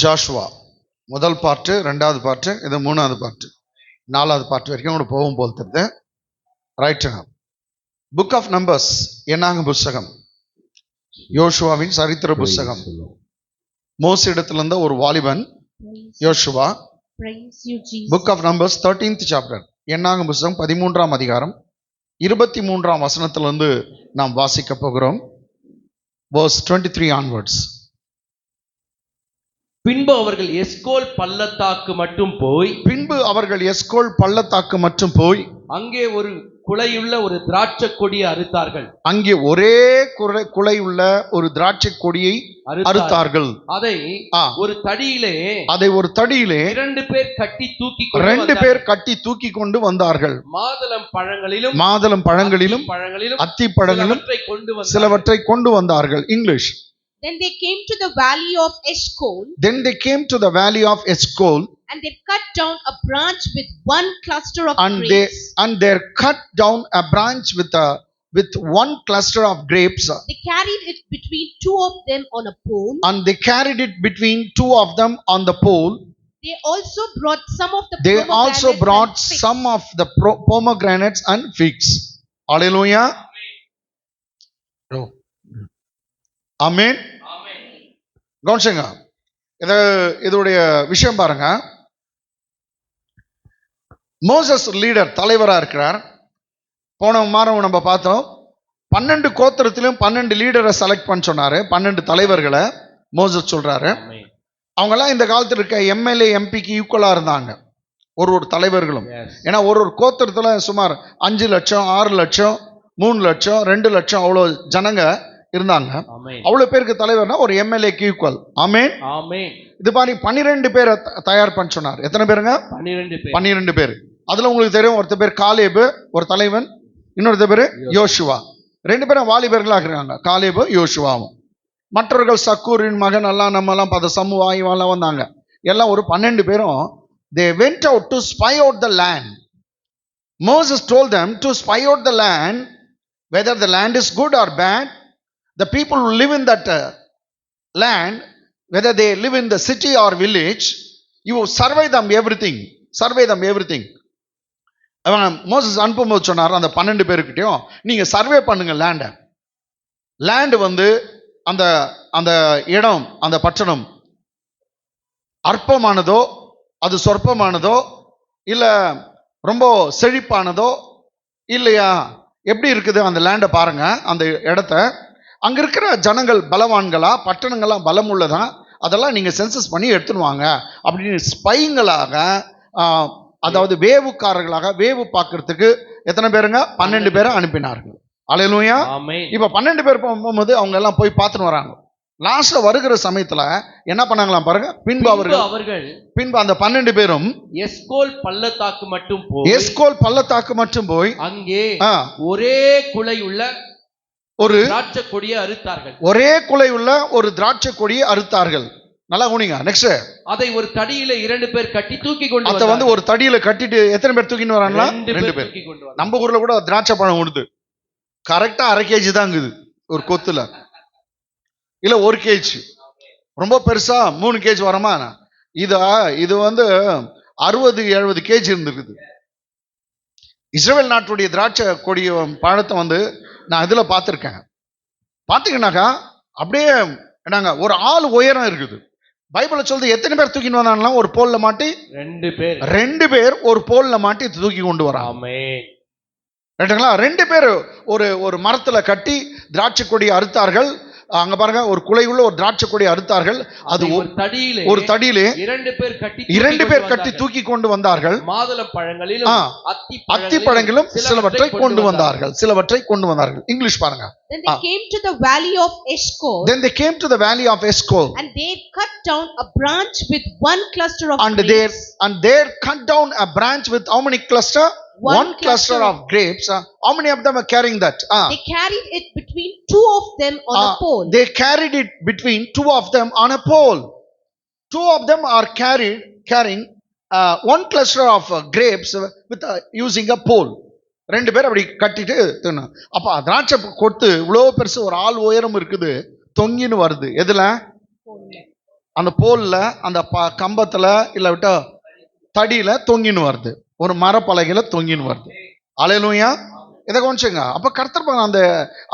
Joshua. முதல் part, ரெண்டாவது part, இது மூணாவது பார்ட்டு, நாலாவது பார்ட் வரைக்கும் கூட போகும் போல் தெரியுது. ரைட். புக் ஆஃப் நம்பர்ஸ், என்னாங்க புஸ்தகம், யோசுவாவின் சரித்திர புஸ்தகம். மோசே இடத்துல இருந்த ஒரு வாலிபன் யோசுவா. Book of numbers 13th chapter, என்னாங்க புஸ்தகம் 13ஆம் அதிகாரம் 23ஆம் வசனத்திலிருந்து நாம் வாசிக்க போகிறோம். verse 23 onwards. பின்பு அவர்கள் எஸ்கோல் பள்ளத்தாக்கு மட்டும் போய் அங்கே ஒரு குலையுள்ள ஒரு திராட்சை கொடியை அறுத்தார்கள். அங்கே ஒரே குலையுள்ள ஒரு திராட்சை கொடியை அறுத்தார்கள். அதை ஒரு தடியிலே இரண்டு பேர் கட்டி தூக்கி கொண்டு வந்தார்கள். மாதுளம் பழங்களிலும் அத்தி பழங்களிலும் சிலவற்றை கொண்டு வந்தார்கள். English. Then they came to the valley of Eshcol. And they cut down a branch with one cluster of grapes. They cut down a branch with one cluster of grapes. They carried it between two of them on a pole. They also brought some of the pomegranates and figs. Hallelujah. ஆமென். கவனிச்சுங்க, இதோடைய விஷயம் பாருங்க. Moses leader, தலைவராக இருக்கிறார். போன வாரம் நம்ம பார்த்தோம், 12 கோத்திரத்திலும் 12 லீடரை செலக்ட் பண்ண சொன்னாரு. 12 தலைவர்களை மோசஸ் சொல்றாரு. அவங்கெல்லாம் இந்த காலத்தில் இருக்க எம்எல்ஏ எம்பிக்கு ஈக்குவலா இருந்தாங்க, ஒரு தலைவர்களும். ஏன்னா ஒரு கோத்திரத்துல சுமார் 5 லட்சம் 6 லட்சம் 3 லட்சம் 2 லட்சம் அவ்வளோ ஜனங்க இருந்தாங்க. அவ்வளவு பேருக்கு தலைவர்னா ஒரு எம்எல்ஏக்கு ஈக்குவல். ஆமென். இது மாதிரி 12 பேரை தயார் பண்ண சொன்னார். எத்தனை பேருங்க? 12 பேர். அதுல உங்களுக்கு தெரியும், ஒருத்தர் பேர் காலேபு, ஒரு தலைவன். இன்னொருத்த பேரு யோசுவா. 2 பேரும் வாலிபர்களாக இருக்காங்க, காலேபு யோசுவாவும். மற்றவர்கள் சக்கூரின் மகன் எல்லாம் நம்ம எல்லாம் சமூகம் வந்தாங்க. எல்லாம் ஒரு 12 பேரும். they went out to spy out the land. Moses told them to spy out the land, whether the land is good or bad. The people who live in that land, whether they live in the city or village, you survey them everything. Moses அனுப்பும்போது சொன்னார் அந்த 12 பேருக்கிட்டையும், நீங்க survey பண்ணுங்க land வந்து அந்த அந்த இடம், அந்த பட்டணம் அற்பமானதோ, அது சொற்பமானதோ, இல்ல ரொம்ப செழிப்பானதோ இல்லையா, எப்படி இருக்குது அந்த லேண்டை பாருங்க, அந்த இடத்த. அங்க இருக்கிற ஜனங்கள் பலவான்களா, பட்டணங்களா பலம் உள்ளதா, அதெல்லாம் நீங்க சென்சஸ் பண்ணி எடுத்துடுவாங்க அப்படின்னு ஸ்பைங்களாக, அதாவது வேவுக்காரர்களாக வேவு பார்க்கறதுக்கு எத்தனை பேருங்க? 12 பேரை அனுப்பினார்கள். அல்லேலூயா. இப்ப 12 பேர் போகும்போது அவங்க எல்லாம் போய் பார்த்துட்டு வராங்க. லாஸ்ட்ல வருகிற சமயத்துல என்ன பண்ணாங்களாம் பாருங்க. பின்பு அந்த 12 பேரும் எஸ்கோல் பள்ளத்தாக்கு மட்டும் போய் அங்கே ஒரே குலையுள்ள ஒரு திராட்சை கொடியை அறுத்தார்கள். நல்லா கவனிங்க. நெக்ஸ்ட், அதை ஒரு தடியில 2 பேர் கட்டி தூக்கி கொண்டு வந்தார்கள். வந்து ஒரு தடியில கட்டிட்டு எத்தனை பேர் தூக்கிட்டு வராங்களா? 2 பேர். நம்ம ஊர்ல கூட திராட்சை பழம் உடுது, கரெக்டா 1/2 kg தான் இருக்குது ஒரு கொத்துல, இல்ல 1 kg. ரொம்ப பெருசா 3 kg வரமா? இது வந்து 60-70 kg இருந்திருக்குது. இஸ்ரவேல் நாட்டுடைய திராட்சை கொடிய பழத்தை வந்து நான் இதுல பார்த்துருக்கேன். பார்த்தீங்கன்னாக்கா அப்படியே என்னங்க ஒரு ஆள் உயரம் இருக்குது. பைபிள சொல்றது எத்தனை பேர் தூக்கிட்டு வந்தாங்கன்னா, ஒரு போல்ல மாட்டி 2 பேர் ஒரு போல்ல மாட்டி தூக்கி கொண்டு வராங்க. ரைட்டுங்களா? 2 பேர் ஒரு மரத்துல கட்டி திராட்சை கொடி அறுத்தார்கள். அங்க பாருங்க, ஒரு குலையுள்ள ஒரு திராட்சை கொடி அறுத்தார்கள். அது ஒரு தடியிலே 2 பேர் கட்டி தூக்கி கொண்டு வந்தார்கள். அத்தி பழங்களும் சிலவற்றை கொண்டு வந்தார்கள். இங்கிலீஷ் பாருங்க. Then they came to the valley of Eshcol. And they cut down a branch with one cluster of grapes. And they cut down a branch with how many cluster? One cluster of grapes. How many of them are carrying that? They carried it between 2 of them on a pole. They carried it between 2 of them on a pole. 2 of them are carrying one cluster of grapes with using a pole. 2 பேர் அப்படி கட்டிட்டு தின்னு. அப்ப திராட்சை கொத்து இவ்வளோ பெருசு, ஒரு ஆள் உயரம் இருக்குது, தொங்கின்னு வருது. எதுல? அந்த போல்ல அந்த கம்பத்துல இல்ல விட்ட தடியில தொங்கின்னு வருது, ஒரு மரப்பலகையில தொங்கின்னு வருது. அல்லேலூயா. இதை கவனிச்சுங்க. அப்ப கர்த்தர் பாருங்க அந்த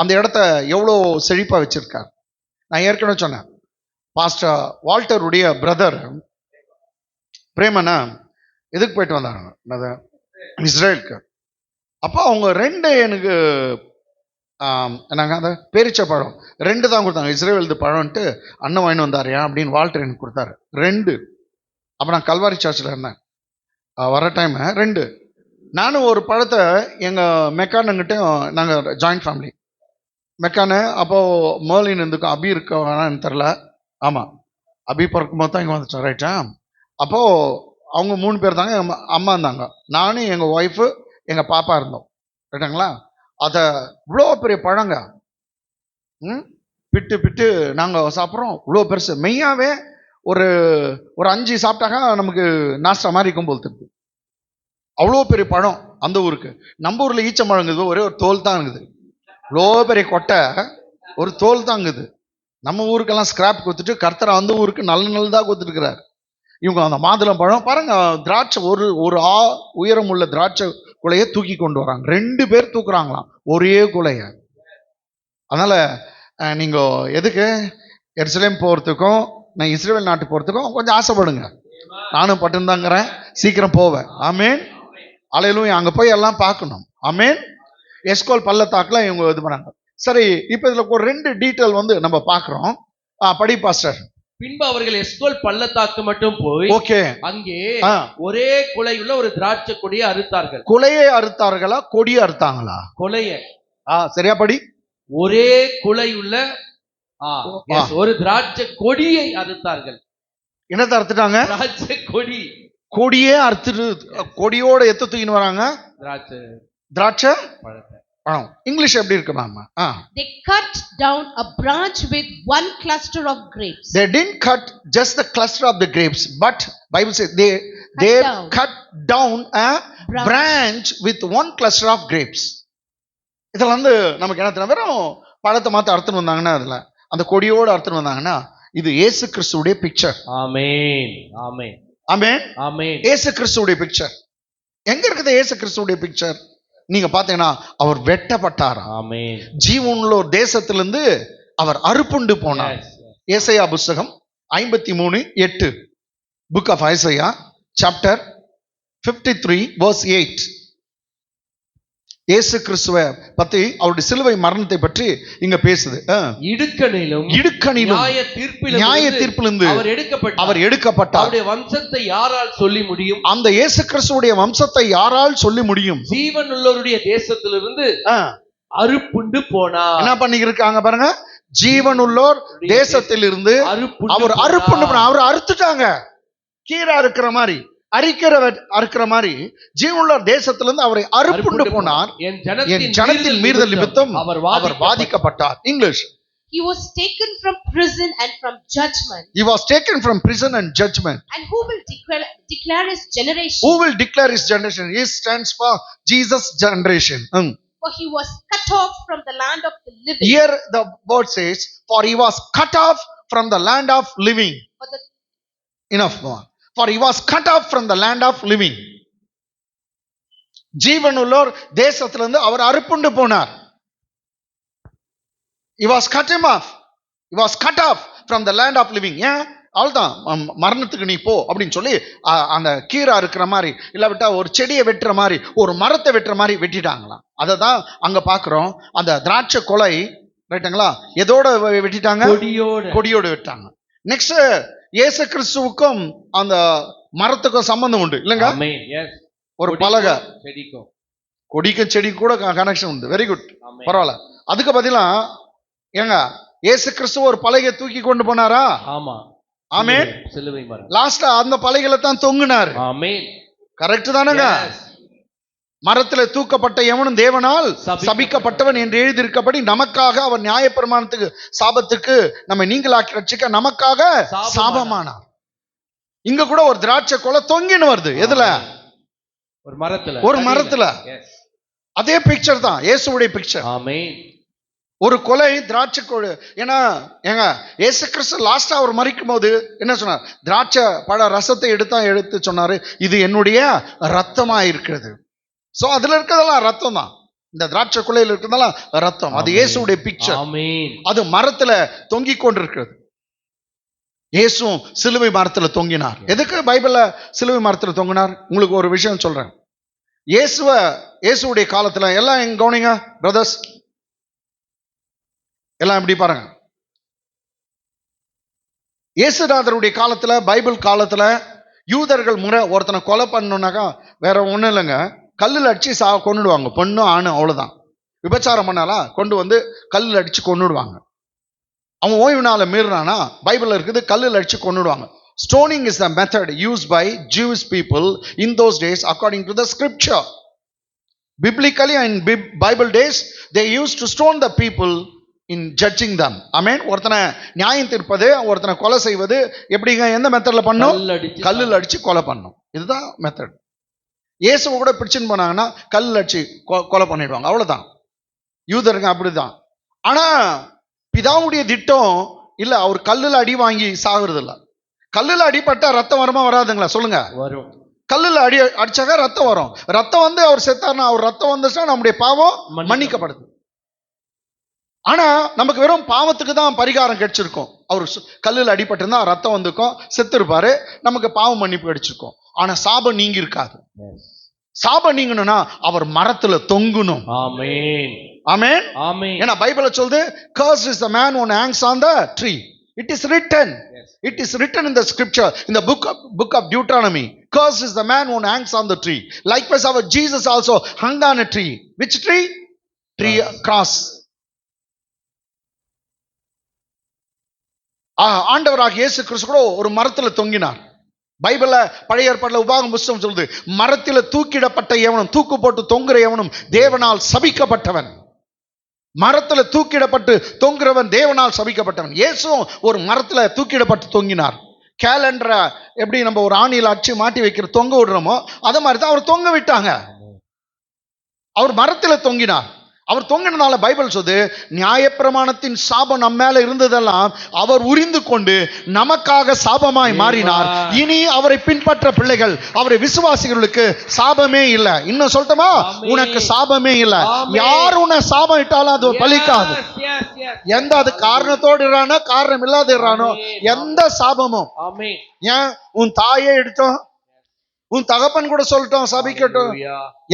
அந்த இடத்த எவ்வளோ செழிப்பா வச்சிருக்கார். நான் ஏற்கனவே சொன்னேன், பாஸ்டர் வால்டருடைய பிரதர் பிரேமனா எதுக்கு போயிட்டு வந்தாங்க, என்னது, இஸ்ரேலுக்கு. அப்போ அவங்க 2 எனக்கு என்னங்க அந்த பேரிச்ச பழம் 2 தான் கொடுத்தாங்க. இஸ்ரேல் பழம்ட்டு அண்ணன் வாங்கிட்டு வந்தாரு அப்படின்னு வால்டர் எனக்கு கொடுத்தாரு 2. அப்போ நான் கல்வாரி சர்ச்சில் இருந்தேன், வர டைம் 2. நானும் ஒரு பழத்தை எங்கள் மெக்கானுங்கிட்டையும், நாங்கள் ஜாயிண்ட் ஃபேமிலி மெக்கானு, அப்போது மேர்லின் இருந்துக்கும், அபி இருக்கான்னு தெரில. ஆமாம், அபி பிறக்கும்போது தான் இங்கே வந்துட்டோம், ரைட்டா. அப்போது அவங்க 3 பேர் தாங்க, அம்மா இருந்தாங்க, நானும் எங்கள் ஒய்ஃபு எங்கள் பாப்பா இருந்தோம், ரைட்டாங்களா. அதை இவ்வளோ பெரிய பழங்க பிட்டு பிட்டு நாங்கள் சாப்பிட்றோம், இவ்வளோ பெருசு. மெய்யாவே ஒரு 5 சாப்பிட்டாக்கா நமக்கு நாஸ்டா மாதிரி இருக்கும் போல் தெரியுது, அவ்வளோ பெரிய பழம் அந்த ஊருக்கு. நம்ம ஊரில் ஈச்சம்பழம் இருக்குது, ஒரே ஒரு தோல் தான் இருக்குது, இவ்வளோ பெரிய கொட்டை ஒரு தோல் தான் இருக்குது. நம்ம ஊருக்கெல்லாம் ஸ்கிராப் கொடுத்துட்டு கர்த்தர் அந்த ஊருக்கு நல்லதாக கொடுத்துருக்கிறார். இவங்க அந்த மாதுளம் பழம் பாருங்க, திராட்சை ஒரு உயரம் உள்ள திராட்சை குலையை தூக்கி கொண்டு வராங்க. 2 பேர் தூக்குறாங்களாம் ஒரே குலைய. அதனால நீங்க எதுக்கு எருசலேம் போறதுக்கும் நான் இஸ்ரேல் நாட்டு போறதுக்கும் கொஞ்சம் ஆசைப்படுங்க. நானும் பட்டுந்தாங்கிறேன், சீக்கிரம் போவேன். ஆமேன். அல்லேலூயா. அங்க போய் எல்லாம் பார்க்கணும். ஆமேன். எஸ்கோல் பள்ளத்தாக்குல இவங்க இது பண்ணாங்க. சரி, இப்ப இதுல ஒரு 2 டீட்டெயில் நம்ம பார்க்கிறோம். படி பாஸ்டர். பின்பு அவர்கள் எஸ்கோல் பள்ளத்தாக்கு மட்டும் போய், ஓகே, அங்கே ஒரே குலையுள்ள ஒரு திராட்சை கொடியை அறுத்தார்கள். குலையை அறுத்தார்களா, கொடியை அறுத்தாங்களா? கொலைய. சரியா படி. ஒரே குலையுள்ள ஒரு திராட்சை கொடியை அறுத்தார்கள். என்னத்தை அறுத்துட்டாங்க? திராட்சை கொடி. கொடியே அறுத்துட்டு கொடியோட எத்த தூக்கின்னு வராங்க, திராட்சை பழம். இங்கிலீஷ் எப்படி இருக்கு மாமா? They cut down a branch with one cluster of grapes. They didn't cut just the cluster of the grapes, but Bible says they cut down a branch with one cluster of grapes. இதுல நமக்கு என்ன தெரியும், வெறும் பழத்தை மாத்த அறுத்துன்னு வந்தாங்கன்னா, அதுல அந்த கொடியோட அறுத்துன்னு வந்தாங்கன்னா, இது இயேசு கிறிஸ்துவுடைய பிக்சர். ஆமென், ஆமென், ஆமென், ஆமென். இயேசு கிறிஸ்துவுடைய பிக்சர் எங்க இருக்குது? இயேசு கிறிஸ்துவுடைய பிக்சர் நீங்க பாத்தீங்கன்னா, அவர் வெட்டப்பட்டார். ஆமென். ஜீவனுள்ள ஒரு தேசத்திலிருந்து அவர் அறுப்புண்டு போனார். ஏசாயா புத்தகம் 53:8, book of Isaiah chapter 53 verse 8. இயேசு கிறிஸ்துவை பத்தி, அவருடைய சிலுவை மரணத்தை பற்றி இங்க பேசுது. இடுக்கணிலும் நியாய தீர்ப்பிலிருந்து அவர் எடுக்கப்பட்டார். அவருடைய வம்சத்தை யாரால் சொல்லி முடியும்? அந்த இயேசு கிறிஸ்துவுடைய வம்சத்தை யாரால் சொல்லி முடியும்? ஜீவன் உள்ளவருடைய தேசத்திலிருந்து அறுப்புண்டு போனார். என்ன பண்ணிருக்காங்க பாருங்க, ஜீவன் உள்ளோர் தேசத்திலிருந்து அவர் அறுப்புண்டு போனார். அவர் அறுத்துட்டாங்க, கீரா இருக்கிற மாதிரி, அறுக்கிற மாதிரி ஜீவனுள்ள தேசத்திலிருந்து அவரை அறுப்புண்டு போனார். என் ஜனத்தின் மீறுதல் நிமித்தம் அவர் பாதிக்கப்பட்டார். English. He was taken from prison and from judgment. He was taken from prison and judgment. And who will declare his generation? Who will declare his generation? He stands for Jesus' generation. For he was cut off from the land of the living. Here the word says, for he was cut off from the land of living. Enough more. For he was cut off from the land of living. ஜீவனுள்ளோர் தேசத்திலிருந்து அவர் அறுப்புண்டு போனார். He was cut him off. He was cut off from the land of living. ஏன்? அவ்வளவுதான், மரணத்துக்கு நீ போ அப்படின்னு சொல்லி அந்த கீரா இருக்கிற மாதிரி, இல்லாவிட்டா ஒரு செடியை வெட்டுற மாதிரி, ஒரு மரத்தை வெட்டுற மாதிரி வெட்டிட்டாங்களாம். அதை தான் அங்க பாக்குறோம். அந்த திராட்சை கொலை, ரைட்டுங்களா, எதோட வெட்டிட்டாங்க? கொடியோடு வெட்டாங்க. நெக்ஸ்ட், இயேசு கிறிஸ்துவுக்கும் அந்த மரத்துக்கும் சம்பந்தம் உண்டு இல்லைங்க? ஒரு பலகை, கொடிக்கும் செடி கூட கனெக்ஷன் உண்டு. வெரி குட், பரவாயில்ல. அதுக்கு பதிலா ஏங்க இயேசு கிறிஸ்து ஒரு பலகையை தூக்கி கொண்டு போனாரா? ஆமா, ஆமென். லாஸ்டா அந்த பலகையில தான் தொங்குனாரு. ஆமென், கரெக்ட் தானேங்க? மரத்துல தூக்கப்பட்ட எவனும் தேவனால் சபிக்கப்பட்டவன் என்று எழுதியிருக்கப்படி நமக்காக அவர் நியாயப்பிரமாணத்துக்கு சாபத்துக்கு நம்ம நீங்களாக்கி ரட்சிக்க நமக்காக சாபமானார். இங்க கூட ஒரு திராட்சை கொலை தொங்கின்னு வருது. எதுல? ஒரு மரத்துல. அதே பிக்சர் தான் இயேசுவுடைய பிக்சர். ஆமென். ஒரு கொலை திராட்சை கொலை. ஏன்னா ஏங்க இயேசு கிறிஸ்து லாஸ்டா அவர் மரிக்கும் போது என்ன சொன்னார்? திராட்சை பழ ரசத்தை எடுத்து சொன்னாரு, இது என்னுடைய ரத்தமா இருக்கிறது. சோ அதுல இருக்கிறதெல்லாம் ரத்தம் தான். இந்த திராட்சை கொலையில இருக்கிறதெல்லாம் ரத்தம். அது இயேசுடைய பிக்சர். அது மரத்துல தொங்கி கொண்டிருக்கிறது. இயேசுவும் சிலுவை மரத்துல தொங்கினார். எதுக்கு பைபிள்ல சிலுவை மரத்துல தொங்கினார்? உங்களுக்கு ஒரு விஷயம் சொல்றேன். இயேசுடைய காலத்துல எல்லாம் எங்க கவனிங்க பிரதர்ஸ், எல்லாம் எப்படி பாருங்க. இயேசுநாதருடைய காலத்துல, பைபிள் காலத்துல யூதர்கள் முறை ஒருத்தனை கொலை பண்ணணும்னாக்கா வேற ஒண்ணும் இல்லைங்க, கல்லில் அடிச்சு கொன்னுடுவாங்க. பொண்ணு ஆணு அவ்வளவுதான். விபச்சாரம் பண்ணாலா கொண்டு வந்து கல்லில் அடிச்சு கொன்னுடுவாங்க. அவன் ஓய்வு நாளை மீறினானா பைபிள்ல இருக்குது, கல்லில் அடிச்சு கொன்னுடுவாங்க. Stoning is the method used by Jewish people in those days according to the scripture. Biblically in Bible days they used to stone the people in judging them. Amen. ஒருத்தனை நியாயம் தீர்ப்பது, ஒருத்தனை கொலை செய்வது எப்படிங்க? எந்த மெத்தட்ல பண்ணும்? கல்லில் அடிச்சு கொலை பண்ணும். இதுதான் மெத்தட். இயேசுவை கூட பிடிச்சுன்னு போனாங்கன்னா கல்லில் அடிச்சு கொலை பண்ணிடுவாங்க. அவ்வளவுதான். யூதருங்க அப்படிதான். ஆனா பிதாவுடைய திட்டம் இல்ல, அவர் கல்லுல அடி வாங்கி சாகுறது இல்ல. கல்லுல அடிப்பட்டா ரத்தம் வருமா வராதுங்களா? சொல்லுங்க. வரும். கல்லுல அடிச்சாக்க ரத்தம் வரும். ரத்தம் வந்து அவர் செத்தார்னா, அவர் ரத்தம் வந்துச்சுன்னா நம்முடைய பாவம் மன்னிக்கப்படுது. ஆனா நமக்கு வெறும் பாவத்துக்கு தான் பரிகாரம் கிடைச்சிருக்கும். அவர் கல்லுல அடிபட்டிருந்தா ரத்தம் வந்துக்கும், செத்து இருப்பாரு, நமக்கு பாவம் மன்னிப்பு கிடைச்சிருக்கும். ஆனா சாபம் நீங்கி இருக்காது. சாபம் நீங்கணும்னா அவர் மரத்துல தொங்கணும். ஆமென். ஆமென். ஆமென். ஏன்னா பைபிள்ல சொல்லுது, cursed is the man who hangs on the tree. It is written. Yes. It is written in the scripture, in the book of Deuteronomy. Cursed is the man who hangs on the tree. Likewise our Jesus also hung on a tree. Which tree? Tree cross. ஆண்டவராக இயேசு கிறிஸ்து கூட ஒரு மரத்துல தொங்கினார். பைபிள்ல பழைய ஏற்பாடுல உபாகமம் புத்தகம் சொல்லுது, மரத்தில தூக்கிடப்பட்ட எவனும், தூக்கு போட்டு தொங்குற எவனும் தேவனால் சபிக்கப்பட்டவன். மரத்துல தூக்கிடப்பட்டு தொங்குறவன் தேவனால் சபிக்கப்பட்டவன். இயேசுவும் ஒரு மரத்துல தூக்கிடப்பட்டு தொங்கினார். கேலண்டரை எப்படி நம்ம ஒரு ஆணியில் அடிச்சு மாட்டி வைக்கிற தொங்க விடுறோமோ அத மாதிரி தான் அவர் தொங்க விட்டாங்க. அவர் மரத்துல தொங்கினார். அவர் தொங்கினால பைபிள் சொல்லுது, நியாயப்பிரமாணத்தின் சாபம் நம்ம மேல இருந்ததெல்லாம் அவர் உரிந்து கொண்டு நமக்காக சாபமாய் மாறினார். இனி அவரை பின்பற்ற பிள்ளைகள், அவரை விசுவாசிகளுக்கு சாபமே இல்லை. இன்னும் சொல்லட்டுமா? உனக்கு சாபமே இல்லை. யார் உன்னை சாபம் இட்டாலும் அது பலிக்காது. எந்த அது காரணத்தோடு இறானோ காரணம் இல்லாத இறானோ எந்த சாபமும். ஏன் உன் தாயே எடுத்தோம், உன் தகப்பன் கூட சொல்லட்டும் சபிக்கட்டும்,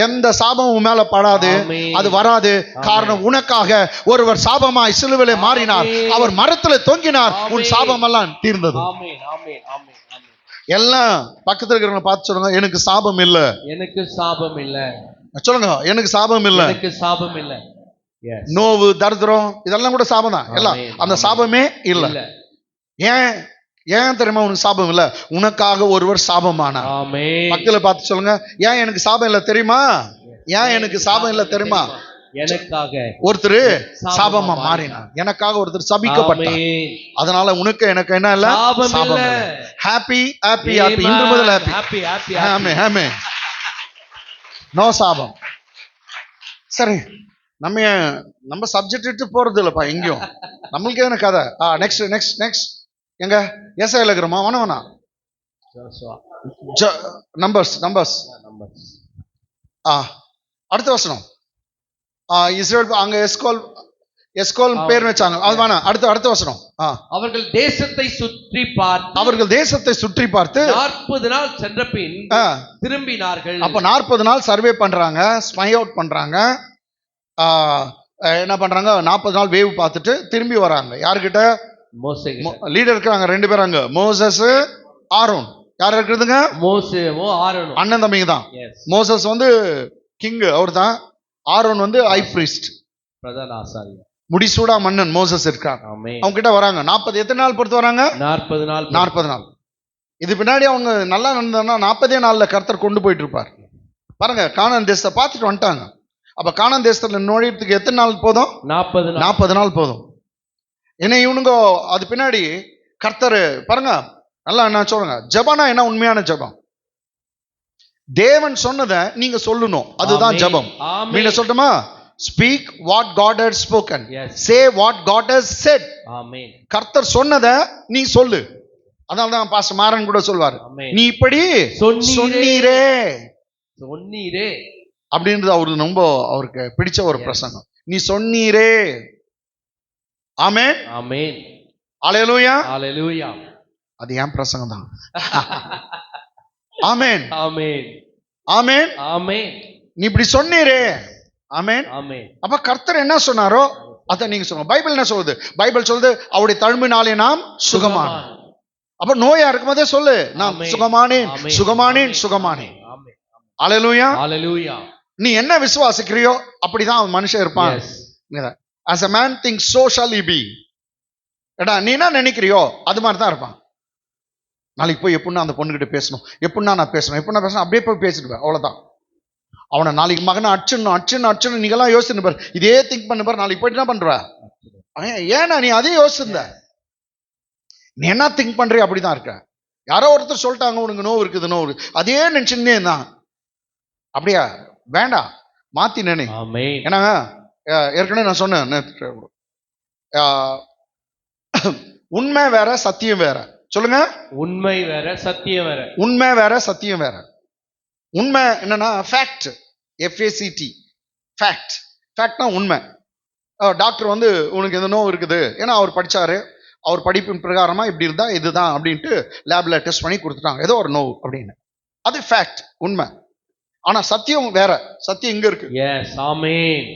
எந்த சாபமும் உன் மேல படாது, அது வராது. காரணம் உனக்காக ஒருவர் சாபமாய் சிலுவையிலே மாறினார், அவர் மரத்துல தொங்கினார், உன் சாபம் எல்லாம் தீர்ந்தது. எல்லாம் பக்கத்துல இருக்கிறவங்க பார்த்து சொல்லுங்க, எனக்கு சாபம் இல்ல, எனக்கு சாபம் இல்ல. சொல்லுங்க, எனக்கு சாபம் இல்ல, எனக்கு சாபம் இல்ல. நோவு, தரித்திரம் இதெல்லாம் கூட சாபம் தான். எல்லாம் அந்த சாபமே இல்ல. ஏன் ஏன் தெரியுமா உனக்கு சாபம் இல்ல? உனக்காக ஒருவர் சாபமானார். பக்கத்துல பார்த்து சொல்லுங்க, ஏன் எனக்கு சாபம் இல்ல தெரியுமா? ஏன் எனக்கு சாபம் இல்ல தெரியுமா? எனக்காக ஒருத்தர் சாபமா மாறினார், எனக்காக ஒருத்தர் சபிக்கப்பட்டார். அதனால உனக்கு எனக்கு என்ன இல்ல? சாபம் இல்ல. Happy happy happy. இன்று முதல் ஹாப்பி ஹாப்பி. ஆமென் ஆமென். நோ சாபம். சரி, நம்ம சப்ஜெக்ட் விட்டு போறது இல்லப்பா எங்கேயும். நம்மளுக்கு என்ன கதை? நெக்ஸ்ட் நெக்ஸ்ட் நெக்ஸ்ட் எங்க ஏசாயால இருக்கிறோமா? வேணா நம்பர்ஸ் நம்பர்ஸ். அடுத்த வசனம். இஸ்ரேல் அங்க எஸ்கோல் பேர் வச்சாங்க, அது வேணாம். அடுத்த வசனம். அவர்கள் தேசத்தை சுற்றி பார்த்து, அவர்கள் தேசத்தை சுற்றி பார்த்து 40 நாள் சென்ற பின் திரும்பினார்கள். அப்ப 40 நாள் சர்வே பண்றாங்க, ஸ்பை அவுட் பண்றாங்க. என்ன பண்றாங்க? 40 நாள் வேவ் பார்த்துட்டு திரும்பி வராங்க. யாருக்கிட்ட? லீடர் இருக்காங்க 2 பேர் அங்க, மோசஸ், ஆரோன். யார் இருக்குதுங்க? மோசேவும் ஆரோன் அண்ணன் தம்பிங்க தான். மோசஸ் வந்து கிங், அவர் தான். ஆரோன் வந்து ஹை பிரீஸ்ட், பிரதான ஆசாரியர், முடிசூடா மன்னன். மோசஸ் இருக்காங்க, அவங்க கிட்ட வராங்க. 40 எத்தனை நாள் பொறுத்து வராங்க? 40 நாள். இது பின்னாடி அவங்க நல்லா நடந்தா 40 நாள்ல கர்த்தர் கொண்டு போயிட்டு இருப்பார். பாருங்க, கானான் தேசத்தை பார்த்துட்டு வந்துட்டாங்க. அப்ப கானான் தேசத்துல நுழையறதுக்கு எத்தனை நாள் போதும்? 40 நாள் போதும். என்ன இவனுங்க அது பின்னாடி கர்த்தர் பாருங்க நல்லா என்ன சொல்லுங்க. ஜெபம்னா என்ன? உண்மையான ஜெபம். தேவன் சொன்னதை நீங்க சொல்லணும், அதுதான் ஜெபம். நீங்க சொல்லட்டுமா? Speak what God has spoken. Yes. Say what God has said. ஆமென். கர்த்தர் சொன்னதை நீ சொல்லு. அதனால தான் பாஸ்டர் மாறன் கூட சொல்வார், ஆமென். நீ இப்படி சொன்னீரே சொன்னீரே அப்படின்றது அவருக்கு ரொம்ப அவருக்கு பிடிச்ச ஒரு பிரசங்கம். நீ சொன்னீரே. ஆமென். ஆமென். அல்லேலூயா. ஹalleluya. அது ஏன் பிரசங்கம் தான். ஆமென். ஆமென். ஆமென். ஆமென். நீ இப்படி சொன்னீரே. ஆமென். ஆமென். அப்ப கர்த்தர் என்ன சொன்னாரோ அதை நீங்க சொல்லுங்க. பைபிள் என்ன சொல்லுது? பைபிள் சொல்லுது அவருடைய தழும்பினாலே நாம் சுகமானோம். அப்ப நோயா இருக்கும்போதே சொல்லு, நான் ஆமென். சுகமானேன், ஆமென். சுகமானேன், ஆமென். சுகமானேன். ஆமென். அல்லேலூயா. ஹalleluya. நீ என்ன விசுவாசிக்கிறியோ அப்படிதான் அவன் மனுஷன் இருப்பான். Yes. As a man thinks, so shall he be. ஏடா நீ என்ன நினைக்கிறியோ அது மாதிரி தான் இருப்பான். நாளைக்கு போய் எப்படின்னா அந்த பொண்ணுகிட்ட பேசணும், எப்படின்னா நான் பேசணும், எப்படின்னா பேசணும், அப்படியே போய் பேசிடுவேன், அவ்வளவுதான். அவனை நாளைக்கு மகனை அடிச்சுன்னு நீங்கெல்லாம் யோசிச்சு பாரு, இதே திங்க் பண்ணு பாரு, நாளைக்கு போயிட்டு என்ன பண்ற? ஏன்னா நீ அதே யோசிச்சிருந்த, நீ என்ன திங்க் பண்றிய அப்படிதான் இருக்க. யாரோ ஒருத்தர் சொல்லிட்டாங்க உனக்கு நோவு இருக்குது, நோவு இருக்குது, அதே நினைச்சுன்னே தான். அப்படியா? வேண்டாம், மாத்தி நினை. ஆமென். ஏன்னா ஏற்கனவே நான் சொன்னேன், உண்மை வேற சத்தியம் வேற. சொல்லுங்க. உண்மை வேற சத்தியம் வேற. உண்மை வேற சத்தியம் வேற. உண்மை என்னன்னா ஃபேக்ட், FACT, ஃபேக்ட். ஃபேக்ட்னா உண்மை. டாக்டர் வந்து உனக்கு எந்த நோவு இருக்குது, ஏன்னா அவர் படிச்சாரு, அவர் படிப்பின் பிரகாரமா இப்படி இருந்தா இதுதான் அப்படின்ட்டு லேப்ல டெஸ்ட் பண்ணி கொடுத்துட்டாங்க, ஏதோ ஒரு நோவு அப்படின்னு. அது ஃபேக்ட், உண்மை. ஆனா சத்தியம் வேற. சத்தியம் இங்க இருக்கு. எஸ். ஆமென்.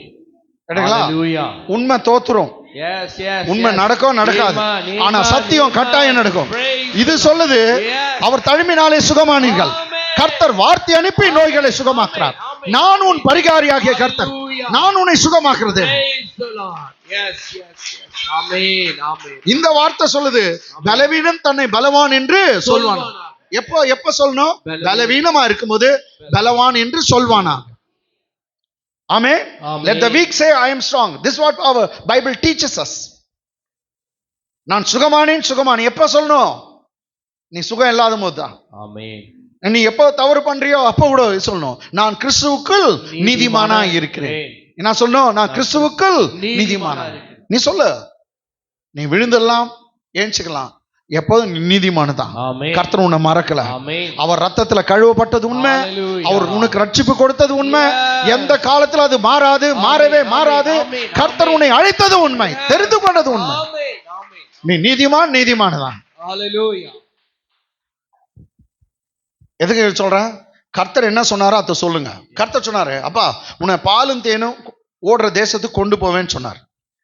ஹalleluya. உண்மை தோத்துரும். S S. உண்மை நடக்கும் நடக்காது, ஆனா சத்தியம் கட்டாயம் நடக்கும். இது சொல்லுது அவர் தழும்பினாலே சுகமானீர்கள். கர்த்தர் வார்த்தை அனுப்பி நோய்களை சுகமாக்குறார். நான் உன் பரிகாரியாகிய கர்த்தர், நான் உன்னை சுகமாக்குறது. இந்த வார்த்தை சொல்லுது பலவீனம் தன்னை பலவான் என்று சொல்வான். எப்ப சொல்லணும்? பலவீனமா இருக்கும்போது பலவான் என்று சொல்வானா. Amen. Let the weak say I am strong. This is what our Bible teaches us. நான் சுகமானேன் சுகமானேன் எப்ப சொல்லணும்? நீ சுகம் இல்லாத போது தான். ஆமென். நீ எப்போ தவறு பண்றியோ அப்போ கூட சொல்லணும், நான் கிறிஸ்துவுக்குள் நீதிமானா இருக்கிறேன். என்ன சொல்லணும்? நான் கிறிஸ்துவுக்குள் நீதிமானா. நீ சொல்லு, நீ விழுந்தெல்லாம் ஏஞ்சிக்கலாம், எப்போதும் நீதிமானதான். கர்த்தர் உன்னை மறக்கல. அவர் ரத்தத்துல கழுவப்பட்டது உண்மை, அவர் உனக்கு ரட்சிப்பு கொடுத்தது உண்மை, எந்த காலத்துல அது மாறாது, மாறவே மாறாது. கர்த்தர் உன்னை அழைத்தது உண்மை, தெரிந்து கொண்டது உண்மை. நீ நீதிமான், நீதிமானதான். எதுக்கு சொல்றேன்? கர்த்தர் என்ன சொன்னாரோ அதை சொல்லுங்க. கர்த்தர் சொன்னாரு, அப்பா உன்னை பாலும் தேனும் ஓடுற தேசத்துக்கு கொண்டு போவேன்னு சொன்னார்.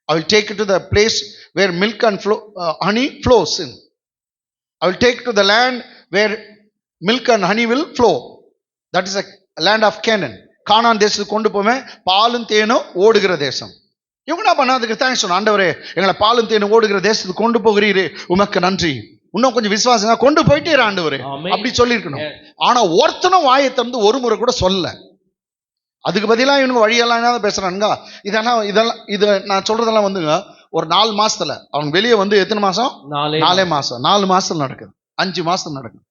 I will take you to the place where milk and honey flows in. I will take to the land where milk and honey will flow. That is a land of Canaan. கானான் தேசத்துக்கு கொண்டு போவேன், பாலும் தேனும் ஓடுகிற தேசம். இவங்க என்ன பண்ணாதுக்கு thanks சொன்ன, ஆண்டவரே எங்களை பாலும் தேனும் ஓடுகிற தேசத்துக்கு கொண்டு போகிறீரே உமக்கு நன்றி. இன்னும் கொஞ்சம் விசுவாசம் கொண்டு போயிட்டே ஆண்டவரே அப்படி சொல்லியிருக்கணும். ஆனா ஒருத்தனும் வாயை திறந்து ஒரு முறை கூட சொல்ல. அதுக்கு பதிலாக இவனுக்கு வழியெல்லாம் என்ன பேசுறானுங்க, இதெல்லாம் இது நான் சொல்றதெல்லாம் வந்துங்க ஒரு 4 மாசத்துல அவங்க வெளியே வந்து எத்தனை மாசம்? 4 மாசம். 4 மாசத்துல நடக்குது, 5 மாசத்துல நடக்குது.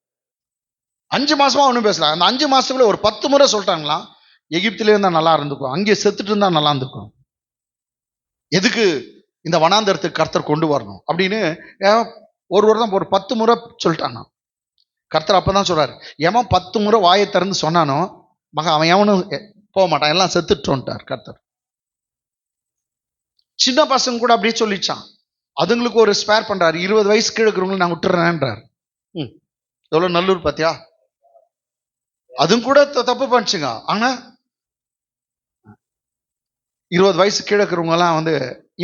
5 மாசமா ஒன்றும் பேசல. அந்த 5 மாசத்துக்குள்ள ஒரு 10 முறை சொல்லிட்டாங்களாம், எகிப்திலே இருந்தா நல்லா இருந்துக்கும், அங்கே செத்துட்டு இருந்தா நல்லா இருந்துக்கும், எதுக்கு இந்த வனாந்தரத்துக்கு கர்த்தர் கொண்டு வரணும் அப்படின்னு ஒரு தான் ஒரு 10 முறை சொல்லிட்டானா. கர்த்தர் அப்பதான் சொல்றாரு, எவன் 10 முறை வாயை திறந்து சொன்னானோ மகா அவன் எவனும் போக மாட்டான், எல்லாம் செத்துட்டோன்ட்டார் கர்த்தர். சின்ன பசங்க கூட அப்படியே சொல்லிச்சான், அதுங்களுக்கு ஒரு ஸ்பேர் பண்றாரு, 20 வயசு கீழே இருக்கிறவங்களை நான் விட்டுறேன்றார். எவ்வளவு நல்லூர் பாத்தியா? அதுவும் கூட தப்பு பண்ணிச்சுங்க. ஆனா 20 வயசு கீழே இருக்கிறவங்க எல்லாம் வந்து